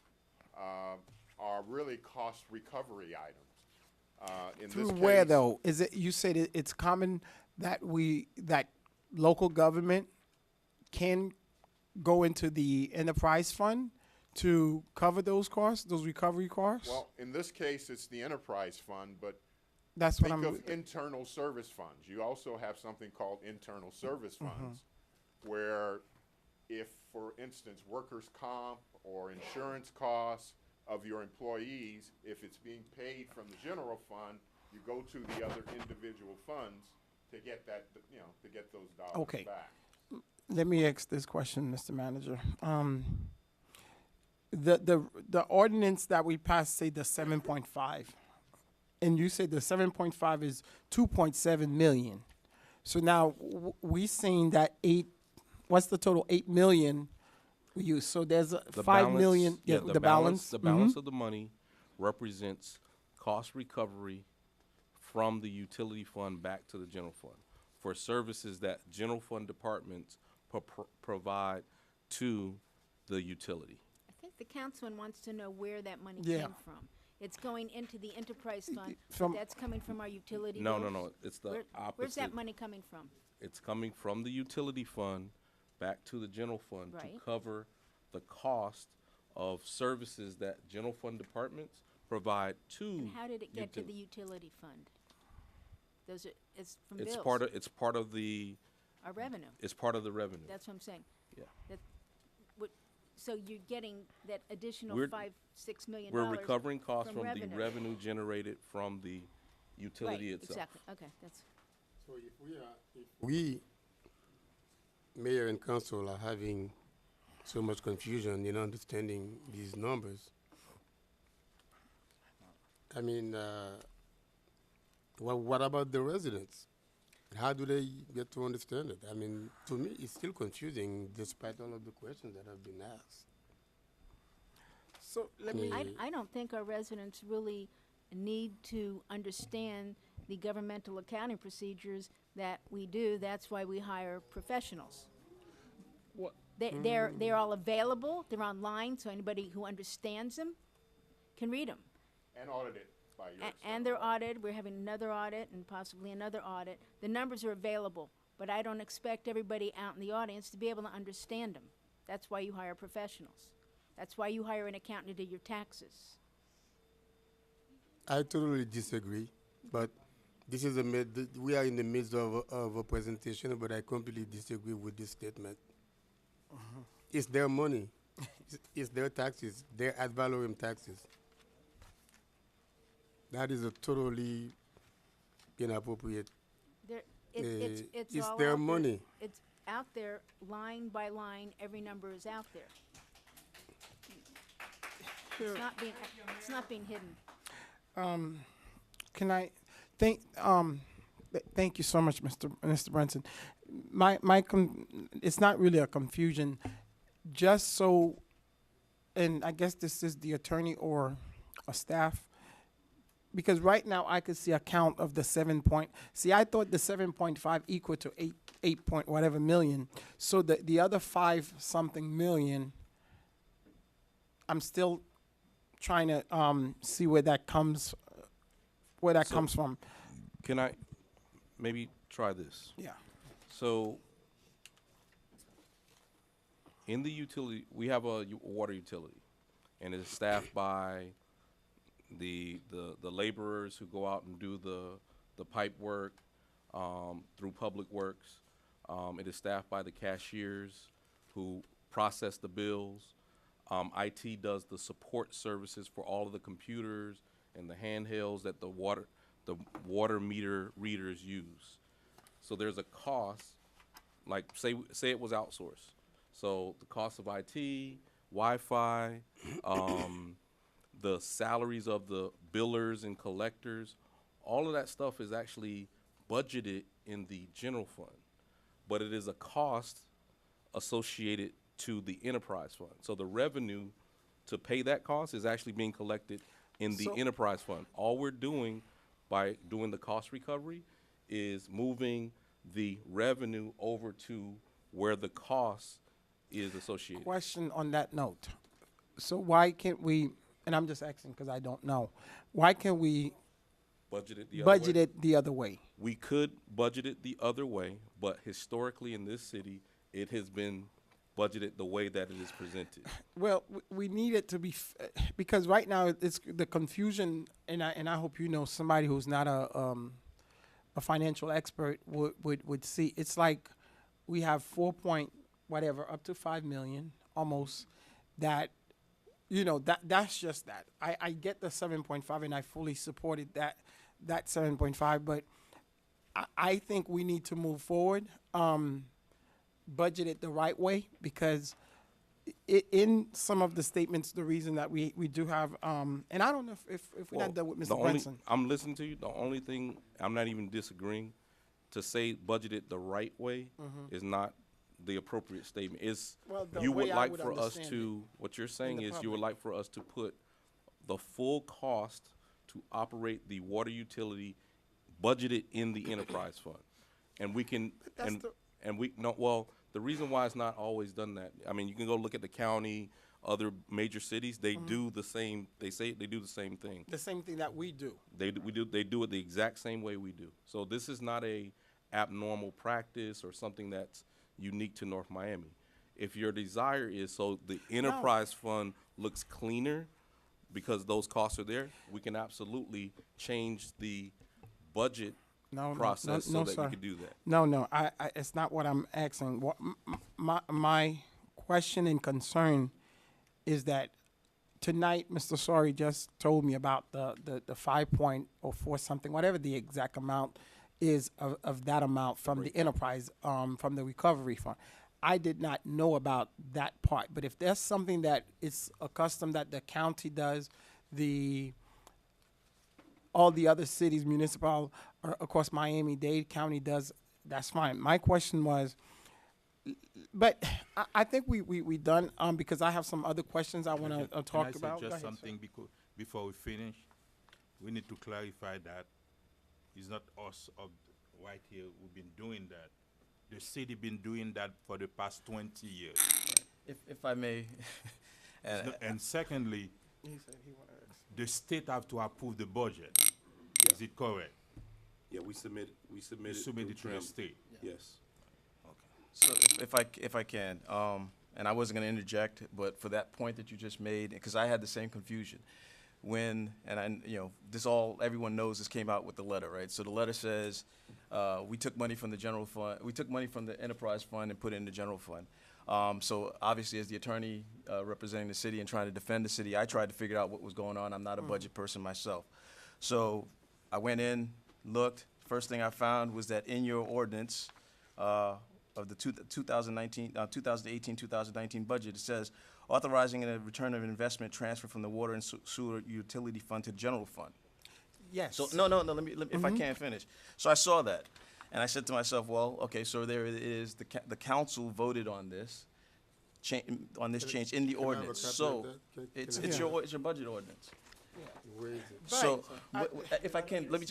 Speaker 4: are really cost recovery items. In
Speaker 7: Through
Speaker 4: this
Speaker 7: where
Speaker 4: case-
Speaker 7: though? Is it? You said it's common that that local government can go into the enterprise fund to cover those costs, those recovery costs.
Speaker 4: Well, in this case, it's the enterprise fund, but
Speaker 7: That's what
Speaker 4: think
Speaker 7: I'm.
Speaker 4: of internal service funds. You also have something called internal service funds, where if, for instance, workers' comp or insurance costs of your employees, if it's being paid from the general fund, you go to the other individual funds to get that, to get those dollars
Speaker 7: Okay.
Speaker 4: back.
Speaker 7: Let me ask this question, Mr. Manager. The ordinance that we passed say the 7.5, and you say the 7.5 is 2.7 million. So now we seen that 8. What's the total? 8 million we use. So there's a
Speaker 11: The
Speaker 7: 5
Speaker 11: balance-
Speaker 7: million.
Speaker 11: Yeah,
Speaker 7: the balance.
Speaker 11: The balance of the money represents cost recovery from the utility fund back to the general fund for services that general fund departments provide to the utility.
Speaker 10: I think the councilman wants to know where that money
Speaker 7: Yeah.
Speaker 10: came from. It's going into the enterprise fund, but
Speaker 7: From-
Speaker 10: that's coming from our utility
Speaker 11: No,
Speaker 10: bills?
Speaker 11: no. It's the
Speaker 10: Where's
Speaker 11: opposite.
Speaker 10: that money coming from?
Speaker 11: It's coming from the utility fund back to the general fund to
Speaker 10: Right.
Speaker 11: cover the cost of services that general fund departments provide to.
Speaker 10: And how did it get to the
Speaker 11: utility.
Speaker 10: utility fund? Those are, it's from
Speaker 11: It's
Speaker 10: bills.
Speaker 11: it's part of the,
Speaker 10: Our revenue.
Speaker 11: it's part of the revenue.
Speaker 10: That's what I'm saying.
Speaker 11: Yeah.
Speaker 10: That, what, so you're getting that additional
Speaker 11: We're-
Speaker 10: $5-6 million
Speaker 11: We're recovering costs
Speaker 10: from
Speaker 11: from the
Speaker 10: revenue.
Speaker 11: revenue generated from the utility
Speaker 10: Right,
Speaker 11: itself.
Speaker 10: exactly. Okay, that's,
Speaker 1: So if we, mayor and council, are having so much confusion in understanding these numbers, I mean, what about the residents? How do they get to understand it? I mean, to me, it's still confusing despite all of the questions that have been asked.
Speaker 7: So let me.
Speaker 10: I don't think our residents really need to understand the governmental accounting procedures that we do. That's why we hire professionals.
Speaker 7: What?
Speaker 10: They're all available. They're online, so anybody who understands them can read them.
Speaker 4: And audited by your
Speaker 10: And they're audited. We're having another audit and possibly another audit. The numbers are available, but I don't expect everybody out in the audience to be able to understand them. That's why you hire professionals. That's why you hire an accountant to do your taxes.
Speaker 1: I totally disagree, but this is we are in the midst of a presentation, but I completely disagree with this statement. It's their money. It's their taxes, their ad valorem taxes. That is a totally inappropriate.
Speaker 10: It's
Speaker 1: it's
Speaker 10: all
Speaker 1: their
Speaker 10: out there.
Speaker 1: money.
Speaker 10: It's out there, line by line. Every number is out there. It's not being hidden.
Speaker 7: Can I thank thank you so much, Mr. Brenson. It's not really a confusion. Just so, and I guess this is the attorney or a staff, because right now I could see a count of the 7 point. See, I thought the 7.5 equal to 8 point whatever million. So the other 5 something million, I'm still trying to see where that comes comes from.
Speaker 11: Can I maybe try this?
Speaker 7: Yeah.
Speaker 11: So in the utility, we have a water utility, and it's staffed by the laborers who go out and do the pipe work through Public Works. It is staffed by the cashiers who process the bills. IT does the support services for all of the computers and the handhelds that the water meter readers use. So there's a cost, like say it was outsourced. So the cost of IT, Wi-Fi, the salaries of the billers and collectors, all of that stuff is actually budgeted in the general fund, but it is a cost associated to the enterprise fund. So the revenue to pay that cost is actually being collected in the enterprise fund. All we're doing by doing the cost recovery is moving the revenue over to where the cost is associated.
Speaker 7: Question on that note. So why can't we, and I'm just asking because I don't know, why can't we
Speaker 11: Budget it the other
Speaker 7: budget
Speaker 11: way.
Speaker 7: it the other way?
Speaker 11: We could budget it the other way, but historically in this city, it has been budgeted the way that it is presented.
Speaker 7: Well, we need it to be, because right now it's the confusion, and I hope you know somebody who's not a financial expert would see. It's like we have 4 point whatever up to 5 million almost that, you know, that's just that. I get the 7.5 and I fully supported that 7.5, but I think we need to move forward. Budget it the right way, because in some of the statements, the reason that we do have, and I don't know if we're not done with Mr. Brenson.
Speaker 11: I'm listening to you. The only thing, I'm not even disagreeing. To say budget it the right way is not the appropriate statement. It's,
Speaker 7: Well, the
Speaker 11: you would
Speaker 7: way I
Speaker 11: like
Speaker 7: would
Speaker 11: for us
Speaker 7: understand
Speaker 11: to, what you're saying
Speaker 7: the
Speaker 11: is you would
Speaker 7: public.
Speaker 11: like for us to put the full cost to operate the water utility budgeted in the enterprise fund. And we can,
Speaker 7: that's the-
Speaker 11: and we, no, well, the reason why it's not always done that, I mean, you can go look at the county, other major cities, they do the same, they say they do the same thing.
Speaker 7: The same thing that we do.
Speaker 11: They do it the exact same way we do. So this is not a abnormal practice or something that's unique to North Miami. If your desire is so the enterprise fund looks cleaner because those costs are there, we can absolutely change the budget process so that
Speaker 7: sir.
Speaker 11: we can do that.
Speaker 7: No, it's not what I'm asking. What my question and concern is that tonight, Mr. Sori just told me about the 5.04 something, whatever the exact amount is of that amount from the enterprise, from the recovery fund. I did not know about that part, but if there's something that is a custom that the county does, all the other cities, municipal, or of course Miami-Dade County does, that's fine. My question was, but I think we done, because I have some other questions I want to talk about.
Speaker 12: Can I
Speaker 7: Go
Speaker 12: suggest
Speaker 7: ahead,
Speaker 12: something before we finish? We need to clarify that it's not us right here who've been doing that. The city been doing that for the past 20 years.
Speaker 5: If I may,
Speaker 12: And secondly, the state have to approve the budget. Is it correct?
Speaker 11: Yeah, we submitted
Speaker 12: You submit it to the state.
Speaker 11: Yes.
Speaker 5: so if I can, and I wasn't going to interject, but for that point that you just made, because I had the same confusion. Everyone knows this came out with the letter, right? So the letter says, we took money from the general fund, we took money from the enterprise fund and put it in the general fund. So obviously, as the attorney representing the city and trying to defend the city, I tried to figure out what was going on. I'm not a budget person myself. So I went in, looked. First thing I found was that in your ordinance of the 2018-2019 budget, it says, authorizing a return of investment transfer from the water and sewer utility fund to the general fund.
Speaker 7: Yes.
Speaker 5: So no. Let me if I can't finish. So I saw that, and I said to myself, well, okay, so there it is. The council voted on this, change in the ordinance. So it's your budget ordinance.
Speaker 1: Where is it?
Speaker 5: So if I can, let me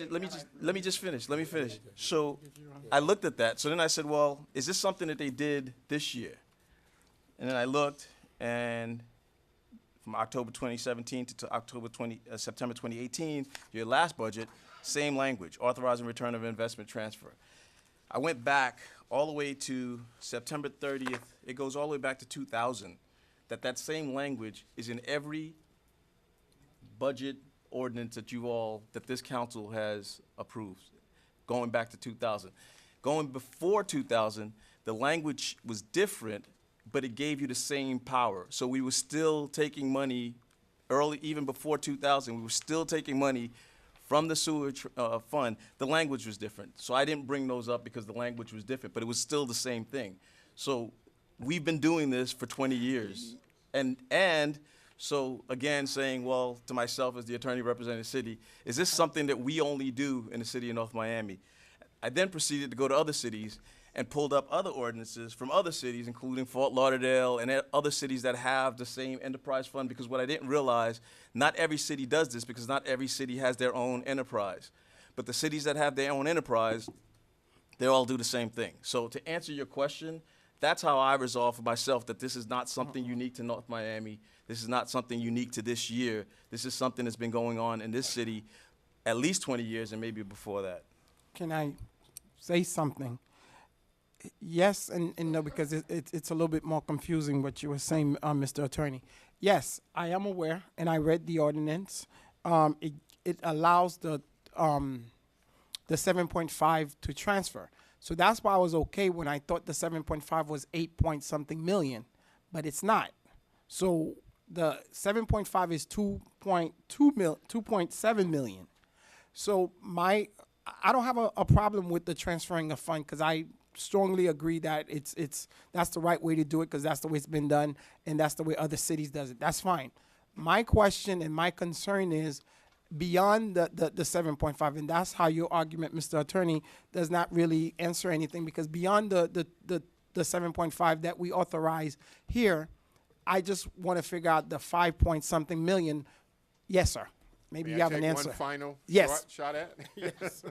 Speaker 5: just finish. Let me finish. So I looked at that. So then I said, well, is this something that they did this year? And then I looked, and from October 2017 to September 2018, your last budget, same language, authorizing return of investment transfer. I went back all the way to September 30th. It goes all the way back to 2000. That same language is in every budget ordinance that this council has approved, going back to 2000. Going before 2000, the language was different, but it gave you the same power. So we were still taking money even before 2000, we were still taking money from the sewer fund. The language was different. So I didn't bring those up because the language was different, but it was still the same thing. So we've been doing this for 20 years. And so again, saying, well, to myself as the attorney representing the city, is this something that we only do in the city of North Miami? I then proceeded to go to other cities and pulled up other ordinances from other cities, including Fort Lauderdale and other cities that have the same enterprise fund, because what I didn't realize, not every city does this because not every city has their own enterprise. But the cities that have their own enterprise, they all do the same thing. So to answer your question, that's how I resolve for myself that this is not something unique to North Miami. This is not something unique to this year. This is something that's been going on in this city at least 20 years and maybe before that.
Speaker 7: Can I say something? Yes and no, because it's a little bit more confusing what you were saying, Mr. Attorney. Yes, I am aware, and I read the ordinance. It allows the 7.5 to transfer. So that's why I was okay when I thought the 7.5 was 8 point something million, but it's not. So the 7.5 is 2.7 million. So I don't have a problem with the transferring of fund, because I strongly agree that that's the right way to do it, because that's the way it's been done and that's the way other cities does it. That's fine. My question and my concern is beyond the 7.5, and that's how your argument, Mr. Attorney, does not really answer anything, because beyond the 7.5 that we authorize here, I just want to figure out the 5 point something million. Yes, sir. Maybe
Speaker 4: May
Speaker 7: you
Speaker 4: I
Speaker 7: have an
Speaker 4: take
Speaker 7: answer.
Speaker 4: one final
Speaker 7: Yes.
Speaker 4: shot at?
Speaker 7: Yes.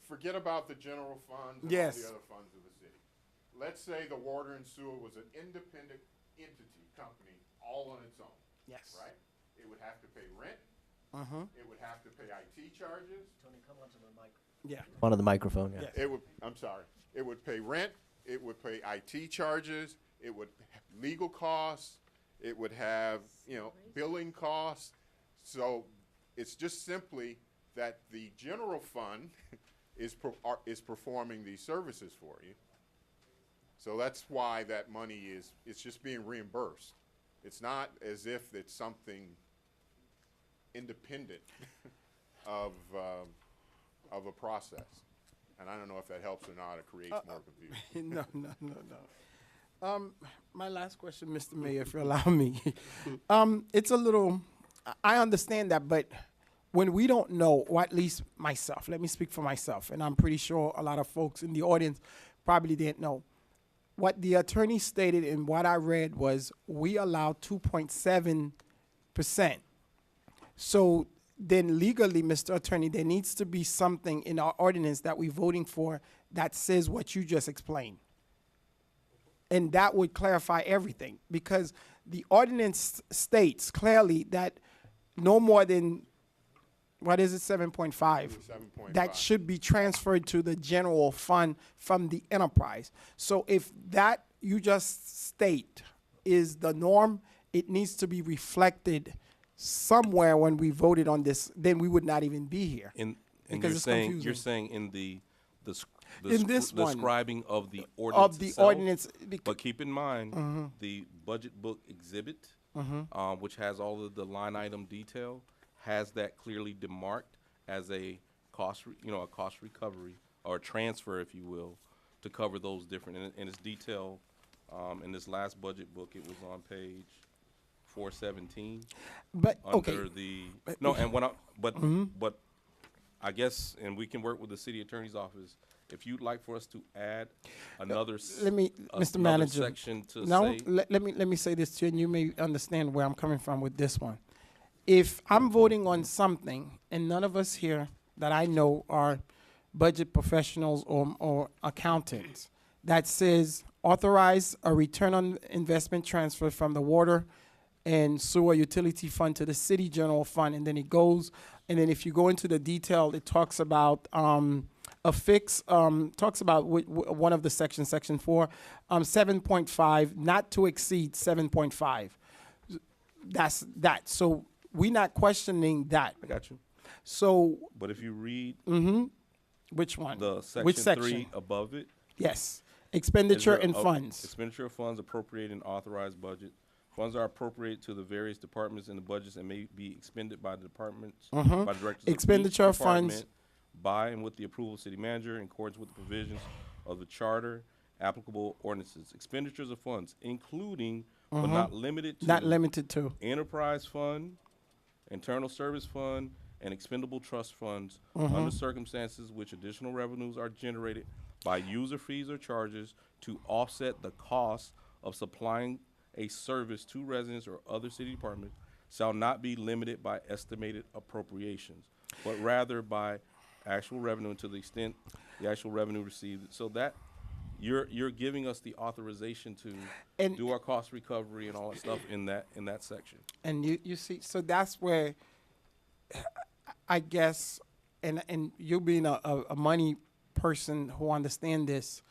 Speaker 4: Forget about the general funds and
Speaker 7: Yes.
Speaker 4: all the other funds of the city. Let's say the water and sewer was an independent entity, company, all on its own.
Speaker 7: Yes.
Speaker 4: Right? It would have to pay rent.
Speaker 7: Uh-huh.
Speaker 4: It would have to pay IT charges.
Speaker 6: Tony, come onto the mic.
Speaker 7: Yeah.
Speaker 6: One of the microphone, yeah.
Speaker 7: Yeah.
Speaker 4: It would, I'm sorry, it would pay rent, it would pay IT charges, it would have legal costs, it would have, billing costs. So it's just simply that the general fund is performing these services for you. So that's why that money it's just being reimbursed. It's not as if it's something independent of a process. And I don't know if that helps or not, it creates more confusion.
Speaker 7: No. My last question, Mr. Mayor, if you allow me. It's a little, I understand that, but when we don't know, or at least myself, let me speak for myself, and I'm pretty sure a lot of folks in the audience probably didn't know. What the attorney stated and what I read was we allow 2.7%. So then legally, Mr. Attorney, there needs to be something in our ordinance that we're voting for that says what you just explained. And that would clarify everything, because the ordinance states clearly that no more than, what is it, 7.5?
Speaker 4: 7.5.
Speaker 7: That should be transferred to the general fund from the enterprise. So if that you just state is the norm, it needs to be reflected somewhere when we voted on this, then we would not even be here.
Speaker 11: And
Speaker 7: Because it's confusing.
Speaker 11: you're saying in the
Speaker 7: In this one,
Speaker 11: describing of the ordinance
Speaker 7: of the
Speaker 11: itself,
Speaker 7: ordinance,
Speaker 11: but keep in mind, the budget book exhibit, which has all of the line item detail, has that clearly demarked as a cost recovery or a transfer, if you will, to cover those different, and it's detailed, in this last budget book, it was on page 417.
Speaker 7: But, okay.
Speaker 11: Under the, no, and but I guess, and we can work with the city attorney's office, if you'd like for us to add another,
Speaker 7: Let me, Mr.
Speaker 11: another
Speaker 7: Manager.
Speaker 11: section to
Speaker 7: No,
Speaker 11: say.
Speaker 7: let me say this to you, and you may understand where I'm coming from with this one. If I'm voting on something, and none of us here that I know are budget professionals or accountants, that says authorize a return on investment transfer from the water and sewer utility fund to the city general fund, and then it goes, and then if you go into the detail, it talks about a fix, talks about one of the sections, section 4, 7.5, not to exceed 7.5. That's that. So we're not questioning that.
Speaker 11: I got you.
Speaker 7: So,
Speaker 11: But if you read
Speaker 7: which one?
Speaker 11: the section,
Speaker 7: Which section?
Speaker 11: 3 above it,
Speaker 7: Yes. Expenditure
Speaker 11: is there
Speaker 7: and
Speaker 11: a-
Speaker 7: funds.
Speaker 11: Expenditure of funds appropriated in authorized budget. Funds are appropriated to the various departments in the budgets and may be expended by the departments, by directors of each
Speaker 7: Expenditure of funds.
Speaker 11: department by and with the approval of city manager in accordance with the provisions of the charter, applicable ordinances. Expenditures of funds, including but not limited to
Speaker 7: Not limited to.
Speaker 11: enterprise fund, internal service fund, and expendable trust funds under circumstances which additional revenues are generated by user fees or charges to offset the cost of supplying a service to residents or other city departments shall not be limited by estimated appropriations, but rather by actual revenue to the extent the actual revenue received. So that you're giving us the authorization to
Speaker 7: And-
Speaker 11: do our cost recovery and all that stuff in that section.
Speaker 7: And you see, so that's where I guess, and you being a money person who understand this,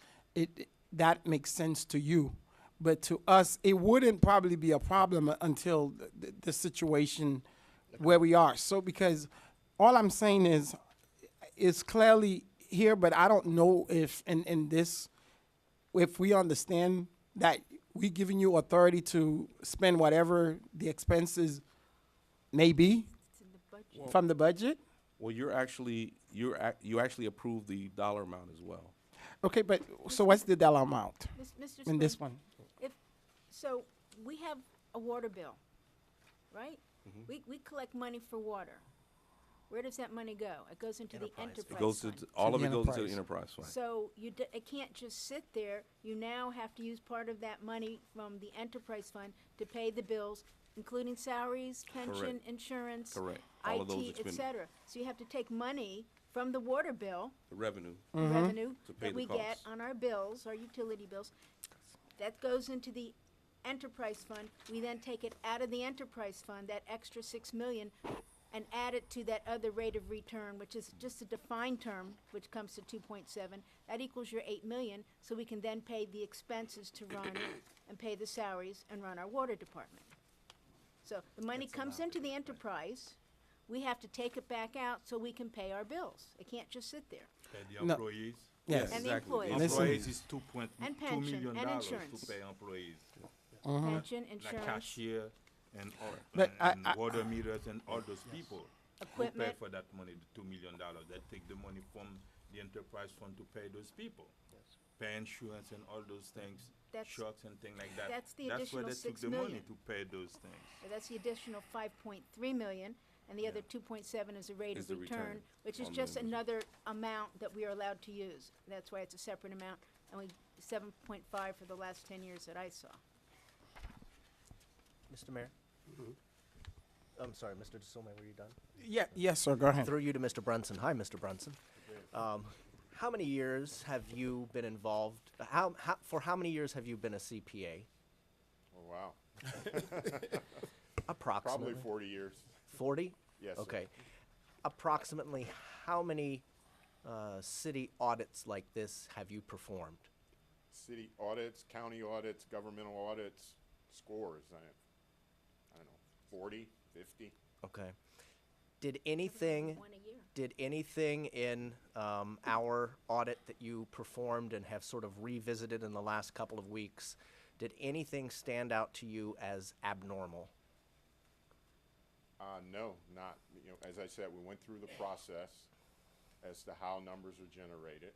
Speaker 7: that makes sense to you. But to us, it wouldn't probably be a problem until the situation where we are. So because all I'm saying is, it's clearly here, but I don't know if in this, if we understand that we giving you authority to spend whatever the expenses may be
Speaker 10: It's in the budget.
Speaker 7: from the budget.
Speaker 11: Well, you actually approve the dollar amount as well.
Speaker 7: Okay, but so what's the dollar amount
Speaker 10: Mr.
Speaker 7: in this
Speaker 10: Smith,
Speaker 7: one?
Speaker 10: So we have a water bill, right? We collect money for water. Where does that money go? It goes into the enterprise
Speaker 11: It goes to,
Speaker 10: fund.
Speaker 11: all of
Speaker 7: the
Speaker 11: it goes into the
Speaker 7: enterprise.
Speaker 11: enterprise fund.
Speaker 10: So it can't just sit there. You now have to use part of that money from the enterprise fund to pay the bills, including salaries, pension,
Speaker 11: Correct.
Speaker 10: insurance,
Speaker 11: Correct. All of those
Speaker 10: IT, et
Speaker 11: expenditures.
Speaker 10: cetera. So you have to take money from the water bill,
Speaker 11: The revenue.
Speaker 10: revenue
Speaker 11: To pay
Speaker 10: that
Speaker 11: the
Speaker 10: we get
Speaker 11: costs.
Speaker 10: on our bills, our utility bills. That goes into the enterprise fund. We then take it out of the enterprise fund, that extra 6 million, and add it to that other rate of return, which is just a defined term, which comes to 2.7, that equals your 8 million, so we can then pay the expenses to run and pay the salaries and run our water department. So the money comes into the enterprise, we have to take it back out so we can pay our bills. It can't just sit there.
Speaker 12: Pay the
Speaker 7: No.
Speaker 12: employees.
Speaker 7: Yes.
Speaker 10: And the employees.
Speaker 7: Listen.
Speaker 12: Employees is $2
Speaker 10: And
Speaker 12: $2
Speaker 10: pension,
Speaker 12: million
Speaker 10: and
Speaker 12: dollars
Speaker 10: insurance.
Speaker 12: to pay employees.
Speaker 10: Pension,
Speaker 12: Like
Speaker 10: insurance,
Speaker 12: cashier and,
Speaker 7: But
Speaker 12: and water meters and all those people. Who pay
Speaker 10: equipment.
Speaker 12: for that money, the $2 million. They take the money from the enterprise fund to pay those people. Pay insurance and all those things,
Speaker 10: That's-
Speaker 12: trucks and things like that.
Speaker 10: that's the
Speaker 12: That's where
Speaker 10: additional
Speaker 12: they took
Speaker 10: 6
Speaker 12: the money
Speaker 10: million.
Speaker 12: to pay those things.
Speaker 10: That's the additional 5.3 million, and the other 2.7 is a rate
Speaker 11: Is
Speaker 10: of
Speaker 11: the
Speaker 10: return,
Speaker 11: return
Speaker 10: which is
Speaker 11: on
Speaker 10: just
Speaker 11: members.
Speaker 10: another amount that we are allowed to use. That's why it's a separate amount, and we, 7.5 for the last 10 years that I saw.
Speaker 6: Mr. Mayor? I'm sorry, Mr. DeSilme, were you done?
Speaker 7: Yeah, yes, sir, go ahead.
Speaker 6: Through you to Mr. Brunson. Hi, Mr. Brunson. How many years have you been involved, for how many years have you been a CPA?
Speaker 4: Oh, wow.
Speaker 6: Approximately.
Speaker 4: Probably 40 years.
Speaker 6: 40?
Speaker 4: Yes, sir.
Speaker 6: Okay. Approximately how many city audits like this have you performed?
Speaker 4: City audits, county audits, governmental audits, scores. I don't know, 40, 50.
Speaker 6: Okay. Did anything,
Speaker 10: One a year.
Speaker 6: did anything in our audit that you performed and have sort of revisited in the last couple of weeks, did anything stand out to you as abnormal?
Speaker 4: No, not, as I said, we went through the process as to how numbers are generated.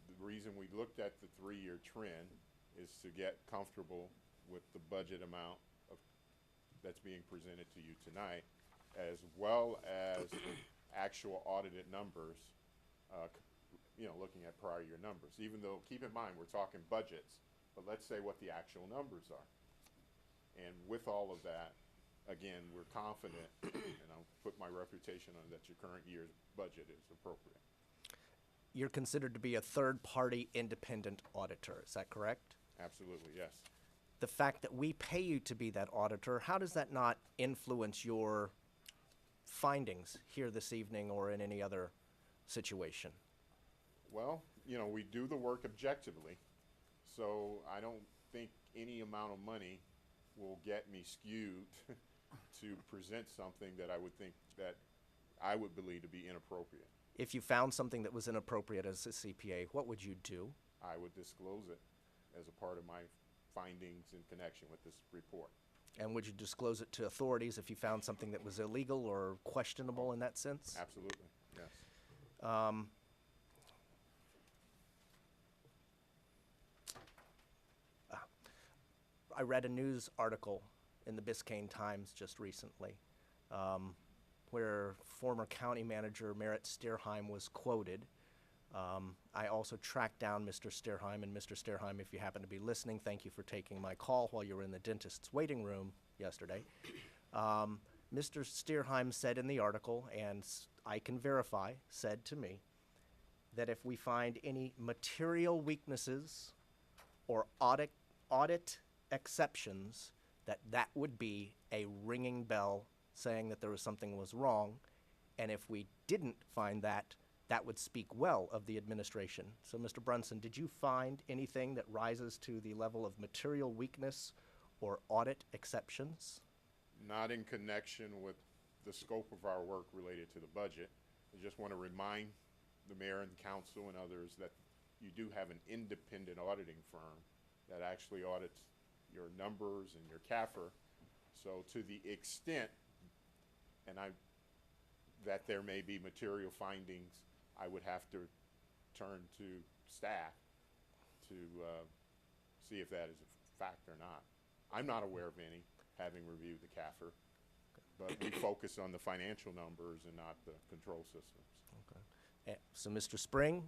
Speaker 4: The reason we looked at the 3-year trend is to get comfortable with the budget amount that's being presented to you tonight, as well as actual audited numbers, looking at prior year numbers. Even though, keep in mind, we're talking budgets, but let's say what the actual numbers are. And with all of that, again, we're confident, and I'll put my reputation on that your current year's budget is appropriate.
Speaker 6: You're considered to be a third-party independent auditor, is that correct?
Speaker 4: Absolutely, yes.
Speaker 6: The fact that we pay you to be that auditor, how does that not influence your findings here this evening or in any other situation?
Speaker 4: Well, we do the work objectively, so I don't think any amount of money will get me skewed to present something that I would believe to be inappropriate.
Speaker 6: If you found something that was inappropriate as a CPA, what would you do?
Speaker 4: I would disclose it as a part of my findings in connection with this report.
Speaker 6: And would you disclose it to authorities if you found something that was illegal or questionable in that sense?
Speaker 4: Absolutely, yes.
Speaker 6: I read a news article in the Biscayne Times just recently where former county manager Merritt Steerheim was quoted. I also tracked down Mr. Steerheim, and Mr. Steerheim, if you happen to be listening, thank you for taking my call while you were in the dentist's waiting room yesterday. Mr. Steerheim said in the article, and I can verify, said to me, that if we find any material weaknesses or audit exceptions, that would be a ringing bell saying that there was something was wrong, and if we didn't find that, that would speak well of the administration. So, Mr. Brunson, did you find anything that rises to the level of material weakness or audit exceptions?
Speaker 4: Not in connection with the scope of our work related to the budget. I just want to remind the mayor and council and others that you do have an independent auditing firm that actually audits your numbers and your CAFR. So to the extent, that there may be material findings, I would have to turn to staff to see if that is a fact or not. I'm not aware of any, having reviewed the CAFR, but we focus on the financial numbers and not the control systems.
Speaker 6: So, Mr. Spring,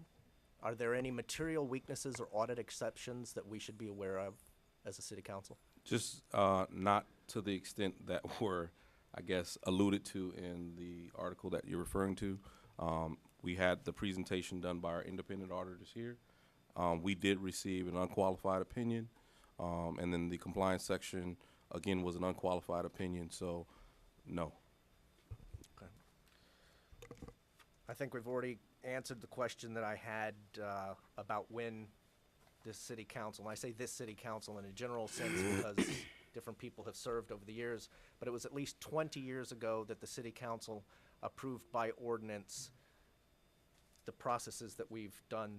Speaker 6: are there any material weaknesses or audit exceptions that we should be aware of as a city council?
Speaker 11: Just not to the extent that were, I guess, alluded to in the article that you're referring to. We had the presentation done by our independent auditors here. We did receive an unqualified opinion, and then the compliance section, again, was an unqualified opinion, so no.
Speaker 6: Okay. I think we've already answered the question that I had about when this city council, and I say this city council in a general sense because different people have served over the years, but it was at least 20 years ago that the city council approved by ordinance the processes that we've done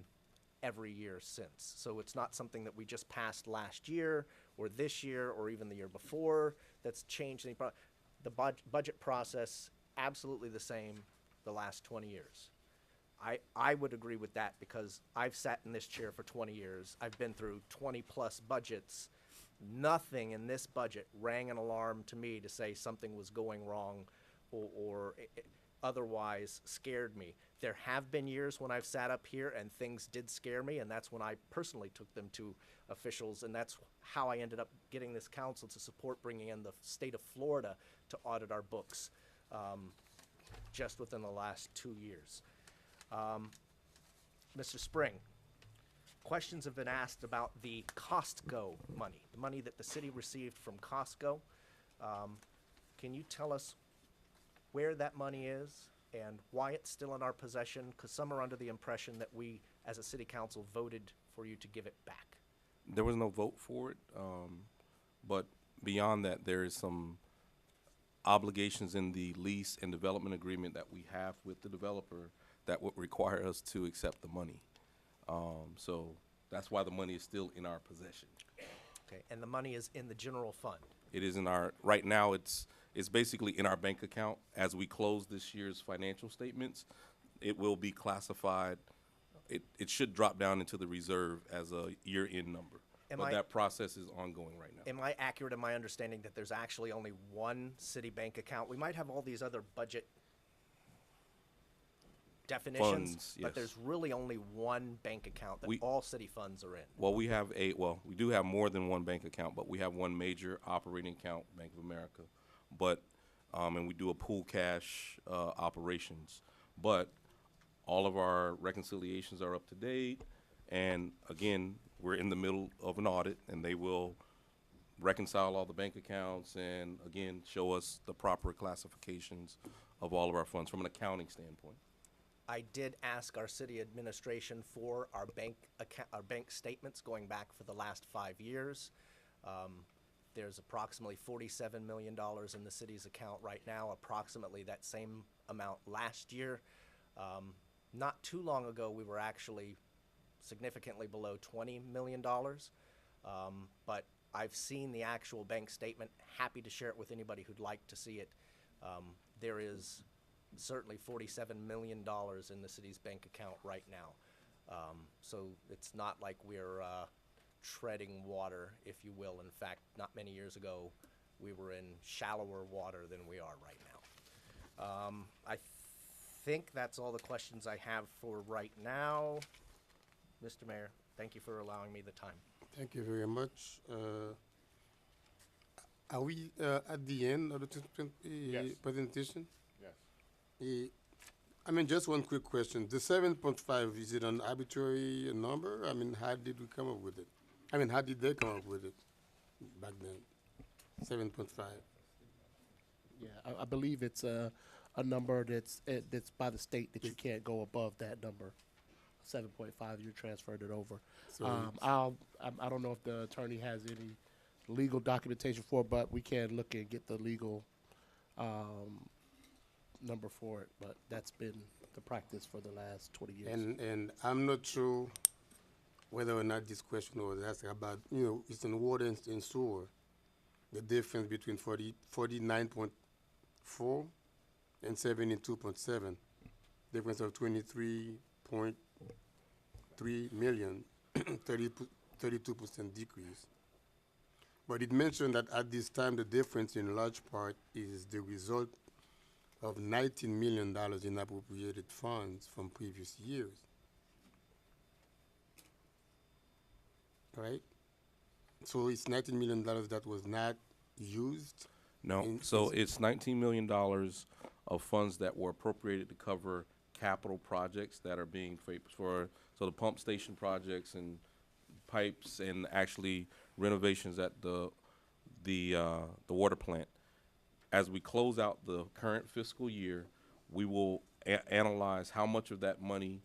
Speaker 6: every year since. So it's not something that we just passed last year or this year or even the year before that's changed any the budget process absolutely the same the last 20 years. I would agree with that because I've sat in this chair for 20 years. I've been through 20 plus budgets. Nothing in this budget rang an alarm to me to say something was going wrong or otherwise scared me. There have been years when I've sat up here and things did scare me, and that's when I personally took them to officials, and that's how I ended up getting this council to support bringing in the state of Florida to audit our books just within the last 2 years. Mr. Spring, questions have been asked about the Costco money, the money that the city received from Costco. Can you tell us where that money is and why it's still in our possession? Because some are under the impression that we, as a city council, voted for you to give it back.
Speaker 11: There was no vote for it, but beyond that, there is some obligations in the lease and development agreement that we have with the developer that would require us to accept the money. So that's why the money is still in our possession.
Speaker 6: Okay, and the money is in the general fund.
Speaker 11: It is in our, right now, it's basically in our bank account. As we close this year's financial statements, it will be classified. It should drop down into the reserve as a year-end number. But that process is ongoing right now.
Speaker 6: Am I accurate in my understanding that there's actually only one city bank account? We might have all these other budget definitions,
Speaker 11: Funds,
Speaker 6: but
Speaker 11: yes.
Speaker 6: there's really only one bank account that all city funds are in.
Speaker 11: Well, we do have more than one bank account, but we have one major operating account, Bank of America. But, and we do a pool cash operations. But all of our reconciliations are up to date. And again, we're in the middle of an audit, and they will reconcile all the bank accounts and, again, show us the proper classifications of all of our funds from an accounting standpoint.
Speaker 6: I did ask our city administration for our bank statements going back for the last 5 years. There's approximately $47 million in the city's account right now, approximately that same amount last year. Not too long ago, we were actually significantly below $20 million, but I've seen the actual bank statement. Happy to share it with anybody who'd like to see it. There is certainly $47 million in the city's bank account right now. So it's not like we're treading water, if you will. In fact, not many years ago, we were in shallower water than we are right now. I think that's all the questions I have for right now. Mr. Mayor, thank you for allowing me the time.
Speaker 1: Thank you very much. Are we at the end of the
Speaker 4: Yes.
Speaker 1: presentation?
Speaker 4: Yes.
Speaker 1: I mean, just one quick question. The 7.5, is it an arbitrary number? I mean, how did we come up with it? I mean, how did they come up with it back then? 7.5.
Speaker 9: Yeah, I believe it's a number that's by the state that you can't go above that number. 7.5, you transferred it over.
Speaker 1: So
Speaker 9: I don't know if the attorney has any legal documentation for it, but we can look and get the legal number for it. But that's been the practice for the last 20 years.
Speaker 1: And I'm not sure whether or not this question was asked about, it's in water and sewer, the difference between 49.4 and 72.7, difference of 23.3 million, 32% decrease. But it mentioned that at this time, the difference in large part is the result of $19 million in appropriated funds from previous years. Right? So it's $19 million that was not used?
Speaker 11: No, so it's $19 million of funds that were appropriated to cover capital projects that are being so the pump station projects and pipes and actually renovations at the water plant. As we close out the current fiscal year, we will analyze how much of that money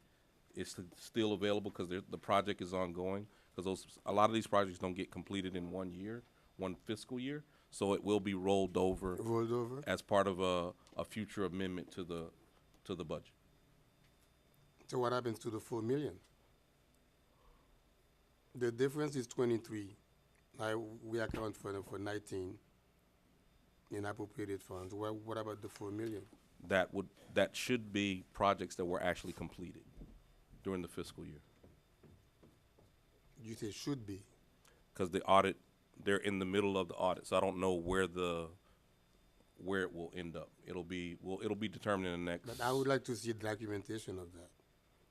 Speaker 11: is still available, because the project is ongoing, because a lot of these projects don't get completed in 1 year, one fiscal year, so it will be rolled over
Speaker 1: Rolled over?
Speaker 11: as part of a future amendment to the budget.
Speaker 1: So what happens to the 4 million? The difference is 23. We account for 19 in appropriated funds. What about the 4 million?
Speaker 11: That should be projects that were actually completed during the fiscal year.
Speaker 1: You say should be.
Speaker 11: Because the audit, they're in the middle of the audit, so I don't know where it will end up. It'll be determined in the next.
Speaker 1: But I would like to see documentation of that.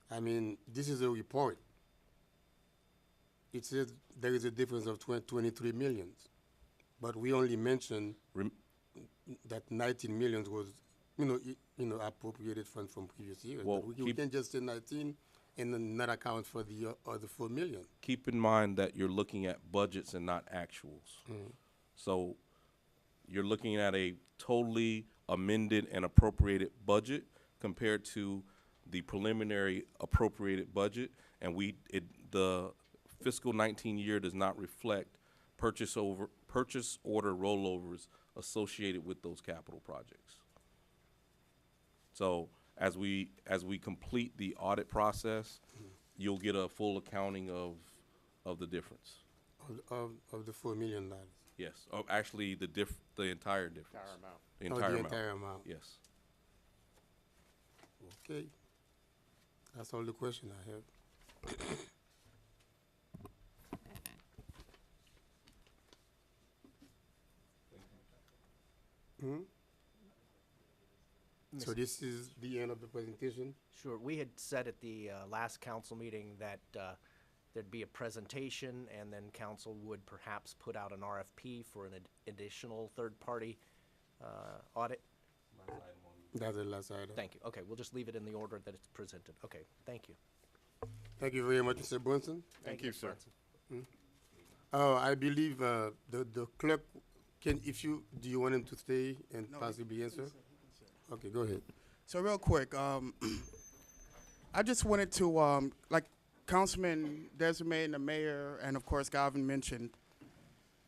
Speaker 1: I mean, this is a report. It says there is a difference of 23 millions, but we only mentioned that 19 millions was, appropriated funds from previous years.
Speaker 11: Well,
Speaker 1: but we can't just say 19 and then not account for the other 4 million.
Speaker 11: Keep in mind that you're looking at budgets and not actuals. So you're looking at a totally amended and appropriated budget compared to the preliminary appropriated budget, and the fiscal 19 year does not reflect purchase order rollovers associated with those capital projects. So as we complete the audit process, you'll get a full accounting of the difference.
Speaker 1: Of the $4 million.
Speaker 11: Yes, actually the entire difference.
Speaker 4: Entire amount.
Speaker 11: The entire
Speaker 1: the
Speaker 11: amount.
Speaker 1: entire amount.
Speaker 11: Yes.
Speaker 1: Okay. That's all the question I have. So this is the end of the presentation?
Speaker 6: Sure. We had said at the last council meeting that there'd be a presentation, and then council would perhaps put out an RFP for an additional third-party audit.
Speaker 1: That's the last item.
Speaker 6: Thank you. Okay, we'll just leave it in the order that it's presented. Okay, thank you.
Speaker 1: Thank you very much, Mr. Brunson.
Speaker 4: Thank you,
Speaker 6: Mr.
Speaker 4: sir.
Speaker 6: Brunson.
Speaker 1: I believe the clerk do you want him to stay and possibly answer? Okay, go ahead.
Speaker 2: So real quick, I just wanted to, like Councilman Desiree and the mayor, and of course Galvin mentioned,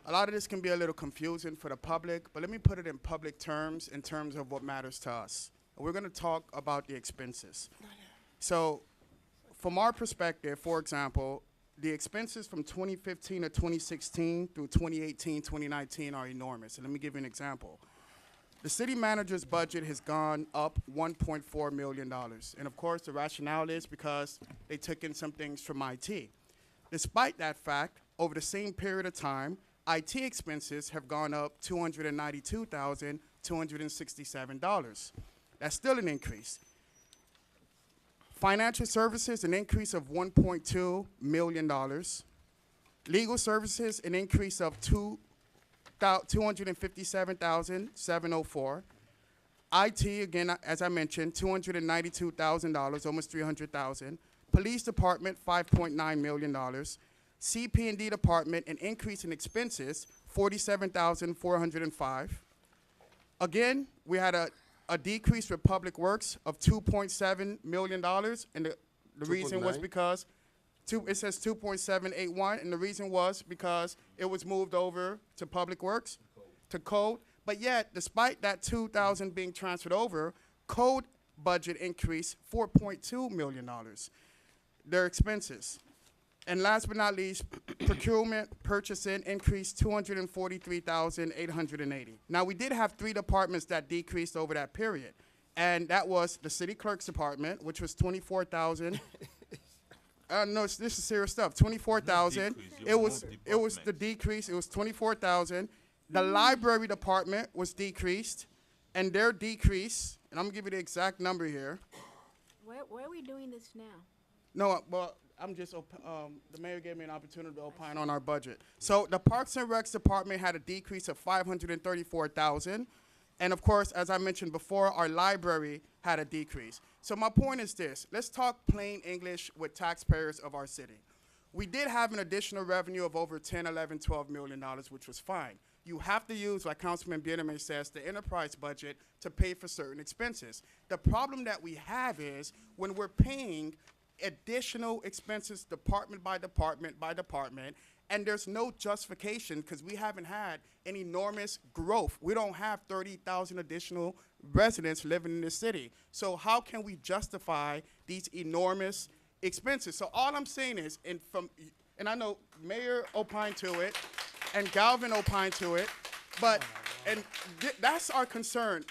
Speaker 2: a lot of this can be a little confusing for the public, but let me put it in public terms, in terms of what matters to us. We're going to talk about the expenses. So from our perspective, for example, the expenses from 2015 to 2016 through 2018, 2019 are enormous. And let me give you an example. The city manager's budget has gone up $1.4 million. And of course, the rationale is because they took in some things from IT. Despite that fact, over the same period of time, IT expenses have gone up $292,267. That's still an increase. Financial services, an increase of $1.2 million. Legal services, an increase of $257,704. IT, again, as I mentioned, $292,000, almost $300,000. Police department, $5.9 million. CP&D department, an increase in expenses, $47,405. Again, we had a decrease with Public Works of $2.7 million, and the reason was because it says 2.781, and the reason was because it was moved over to Public Works, to Code. But yet, despite that 2,000 being transferred over, Code budget increased $4.2 million. Their expenses. And last but not least, procurement, purchasing increased $243,880. Now, we did have 3 departments that decreased over that period, and that was the city clerk's department, which was $24,000. No, this is serious stuff. 24,000. It was the decrease. It was 24,000. The library department was decreased, and their decrease, and I'm gonna give you the exact number here.
Speaker 10: Why are we doing this now?
Speaker 2: No, well, I'm just, the mayor gave me an opportunity to opine on our budget. So the Parks and Recs department had a decrease of $534,000. And of course, as I mentioned before, our library had a decrease. So my point is this, let's talk plain English with taxpayers of our city. We did have an additional revenue of over 10, 11, $12 million, which was fine. you have to use, like Councilman Biedemann says, the enterprise budget to pay for certain expenses. The problem that we have is when we're paying additional expenses department by department by department, and there's no justification because we haven't had an enormous growth. We don't have 30,000 additional residents living in the city. So how can we justify these enormous expenses? So all I'm saying is, and I know Mayor opined to it, and Galvin opined to it, but that's our concern.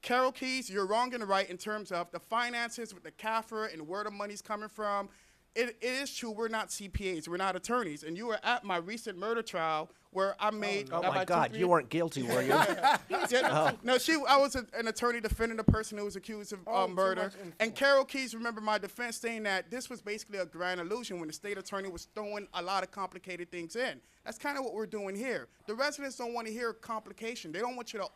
Speaker 2: Carol Keys, you're wrong and right in terms of the finances with the CAFR and where the money's coming from. It is true, we're not CPAs, we're not attorneys, and you were at my recent murder trial where I made.
Speaker 6: Oh my God, you weren't guilty, were you?
Speaker 2: No, I was an attorney defending the person who was accused of murder. And Carol Keys, remember my defense saying that this was basically a grand illusion when the state attorney was throwing a lot of complicated things in. That's kind of what we're doing here. The residents don't want to hear complication. They don't want you to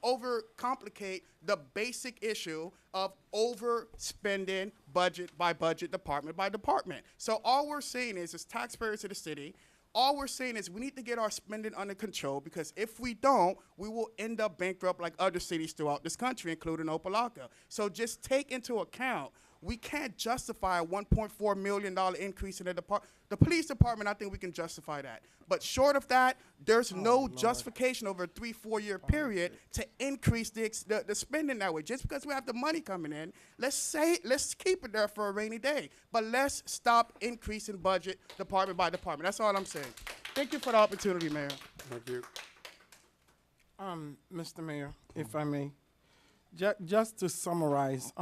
Speaker 2: over-complicate the basic issue of overspending budget by budget, department by department. So all we're saying is, as taxpayers of the city, all we're saying is we need to get our spending under control, because if we don't, we will end up bankrupt like other cities throughout this country, including Opelika. So just take into account, we can't justify a $1.4 million increase in the department. The police department, I think we can justify that. But short of that, there's no justification over a 3-4 year period to increase the spending that way. Just because we have the money coming in, let's keep it there for a rainy day. But let's stop increasing budget department by department. That's all I'm saying. Thank you for the opportunity, Mayor.
Speaker 1: Thank you.
Speaker 7: Mr. Mayor, if I may, just to summarize,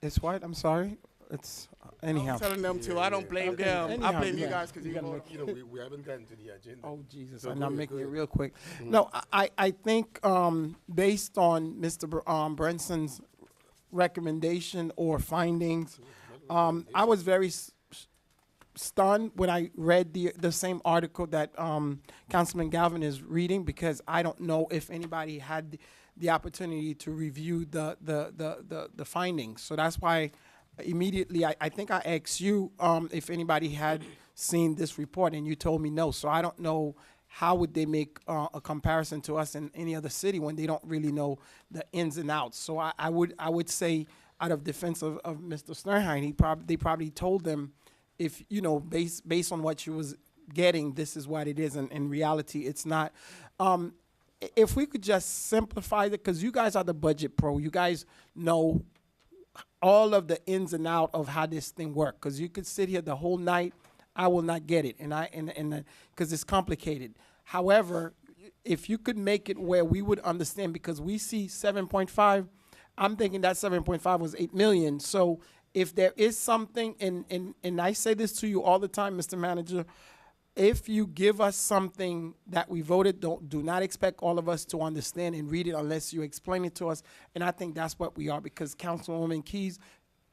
Speaker 7: it's what? I'm sorry. It's anyhow.
Speaker 2: I'm telling them to. I don't blame them.
Speaker 7: Anyhow,
Speaker 2: I blame you
Speaker 7: yeah.
Speaker 2: guys because you
Speaker 7: gotta
Speaker 1: We haven't gotten to the agenda.
Speaker 7: Oh, Jesus.
Speaker 1: So
Speaker 7: I'm
Speaker 1: go
Speaker 7: not
Speaker 1: ahead,
Speaker 7: making
Speaker 1: go
Speaker 7: it
Speaker 1: ahead.
Speaker 7: real quick. No, I think based on Mr. Brenson's recommendation or findings, I was very stunned when I read the same article that Councilman Galvin is reading, because I don't know if anybody had the opportunity to review the findings. So that's why immediately I think I asked you if anybody had seen this report, and you told me no. So I don't know how would they make a comparison to us in any other city when they don't really know the ins and outs. So I would say, out of defense of Mr. Sternheim, they probably told them, if based on what you was getting, this is what it is, and in reality it's not. If we could just simplify it, because you guys are the budget pro, you guys know all of the ins and out of how this thing works. Because you could sit here the whole night, I will not get it, and because it's complicated. However, if you could make it where we would understand, because we see 7.5, I'm thinking that 7.5 was 8 million. So if there is something, and I say this to you all the time, Mr. Manager, if you give us something that we voted, do not expect all of us to understand and read it unless you explain it to us. And I think that's what we are, because Councilwoman Keys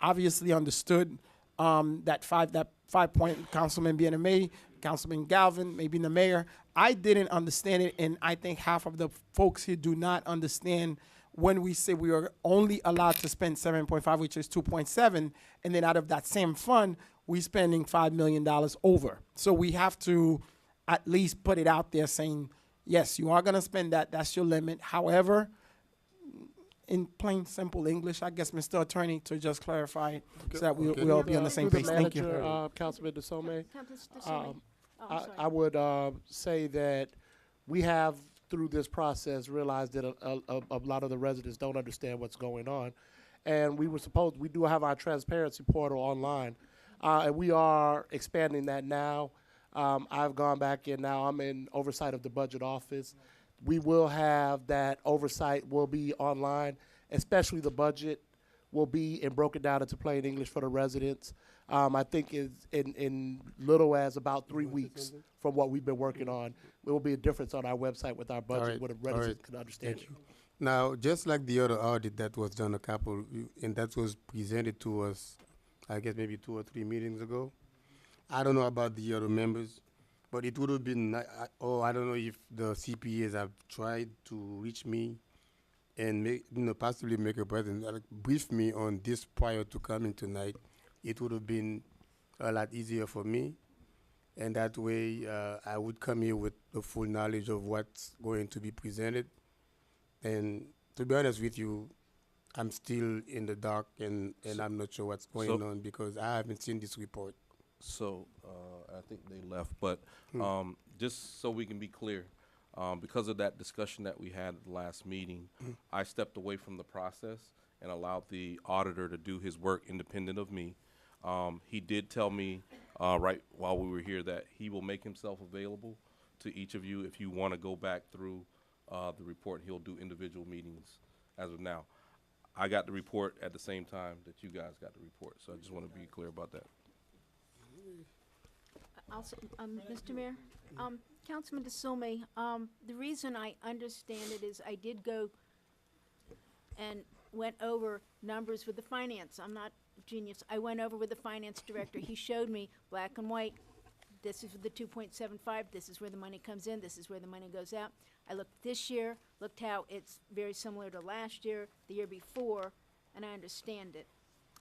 Speaker 7: obviously understood that 5 point, Councilman Biedemann, Councilman Galvin, maybe the mayor. I didn't understand it, and I think half of the folks here do not understand when we say we are only allowed to spend 7.5, which is 2.7, and then out of that same fund, we're spending $5 million over. So we have to at least put it out there saying, yes, you are going to spend that. That's your limit. However, in plain, simple English, I guess, Mr. Attorney, to just clarify it so that we'll all be on the same page. Thank you.
Speaker 9: Councilman DeSome,
Speaker 10: Councilman,
Speaker 9: I would say that we have, through this process, realized that a lot of the residents don't understand what's going on. And we do have our transparency portal online, and we are expanding that now. I've gone back in now. I'm in oversight of the budget office. We will have that oversight will be online, especially the budget will be broken down into plain English for the residents. I think in little as about 3 weeks from what we've been working on, there will be a difference on our website with our budget where the residents can understand it.
Speaker 1: Now, just like the other audit that was done and that was presented to us, I guess maybe 2 or 3 meetings ago. I don't know about the other members, but it would have been, I don't know if the CPAs have tried to reach me and possibly make a present, brief me on this prior to coming tonight. It would have been a lot easier for me. and that way I would come here with the full knowledge of what's going to be presented. And to be honest with you, I'm still in the dark, and I'm not sure what's going on because I haven't seen this report.
Speaker 11: So, I think they left, but, just so we can be clear, because of that discussion that we had at the last meeting, I stepped away from the process and allowed the auditor to do his work independent of me. He did tell me, right while we were here, that he will make himself available to each of you if you want to go back through, the report. He'll do individual meetings as of now. I got the report at the same time that you guys got the report, so I just want to be clear about that.
Speaker 10: Also, Mr. Mayor, Councilman DeSilme, the reason I understand it is I did go and went over numbers with the finance. I'm not a genius. I went over with the finance director. He showed me black and white. This is the 2.75. This is where the money comes in. This is where the money goes out. I looked this year, looked how it's very similar to last year, the year before, and I understand it.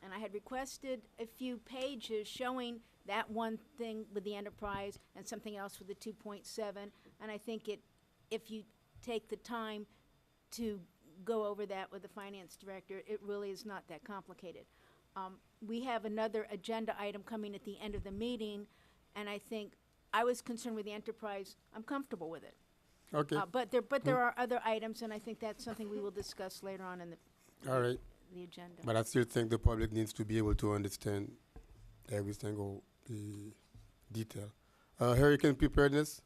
Speaker 10: And I had requested a few pages showing that one thing with the enterprise and something else with the 2.7. And I think if you take the time to go over that with the finance director, it really is not that complicated. We have another agenda item coming at the end of the meeting, and I think I was concerned with the enterprise. I'm comfortable with it.
Speaker 1: Okay.
Speaker 10: But there are other items, and I think that's something we will discuss later on in
Speaker 1: All right.
Speaker 10: the agenda.
Speaker 1: But I still think the public needs to be able to understand every single detail. Hurricane preparedness.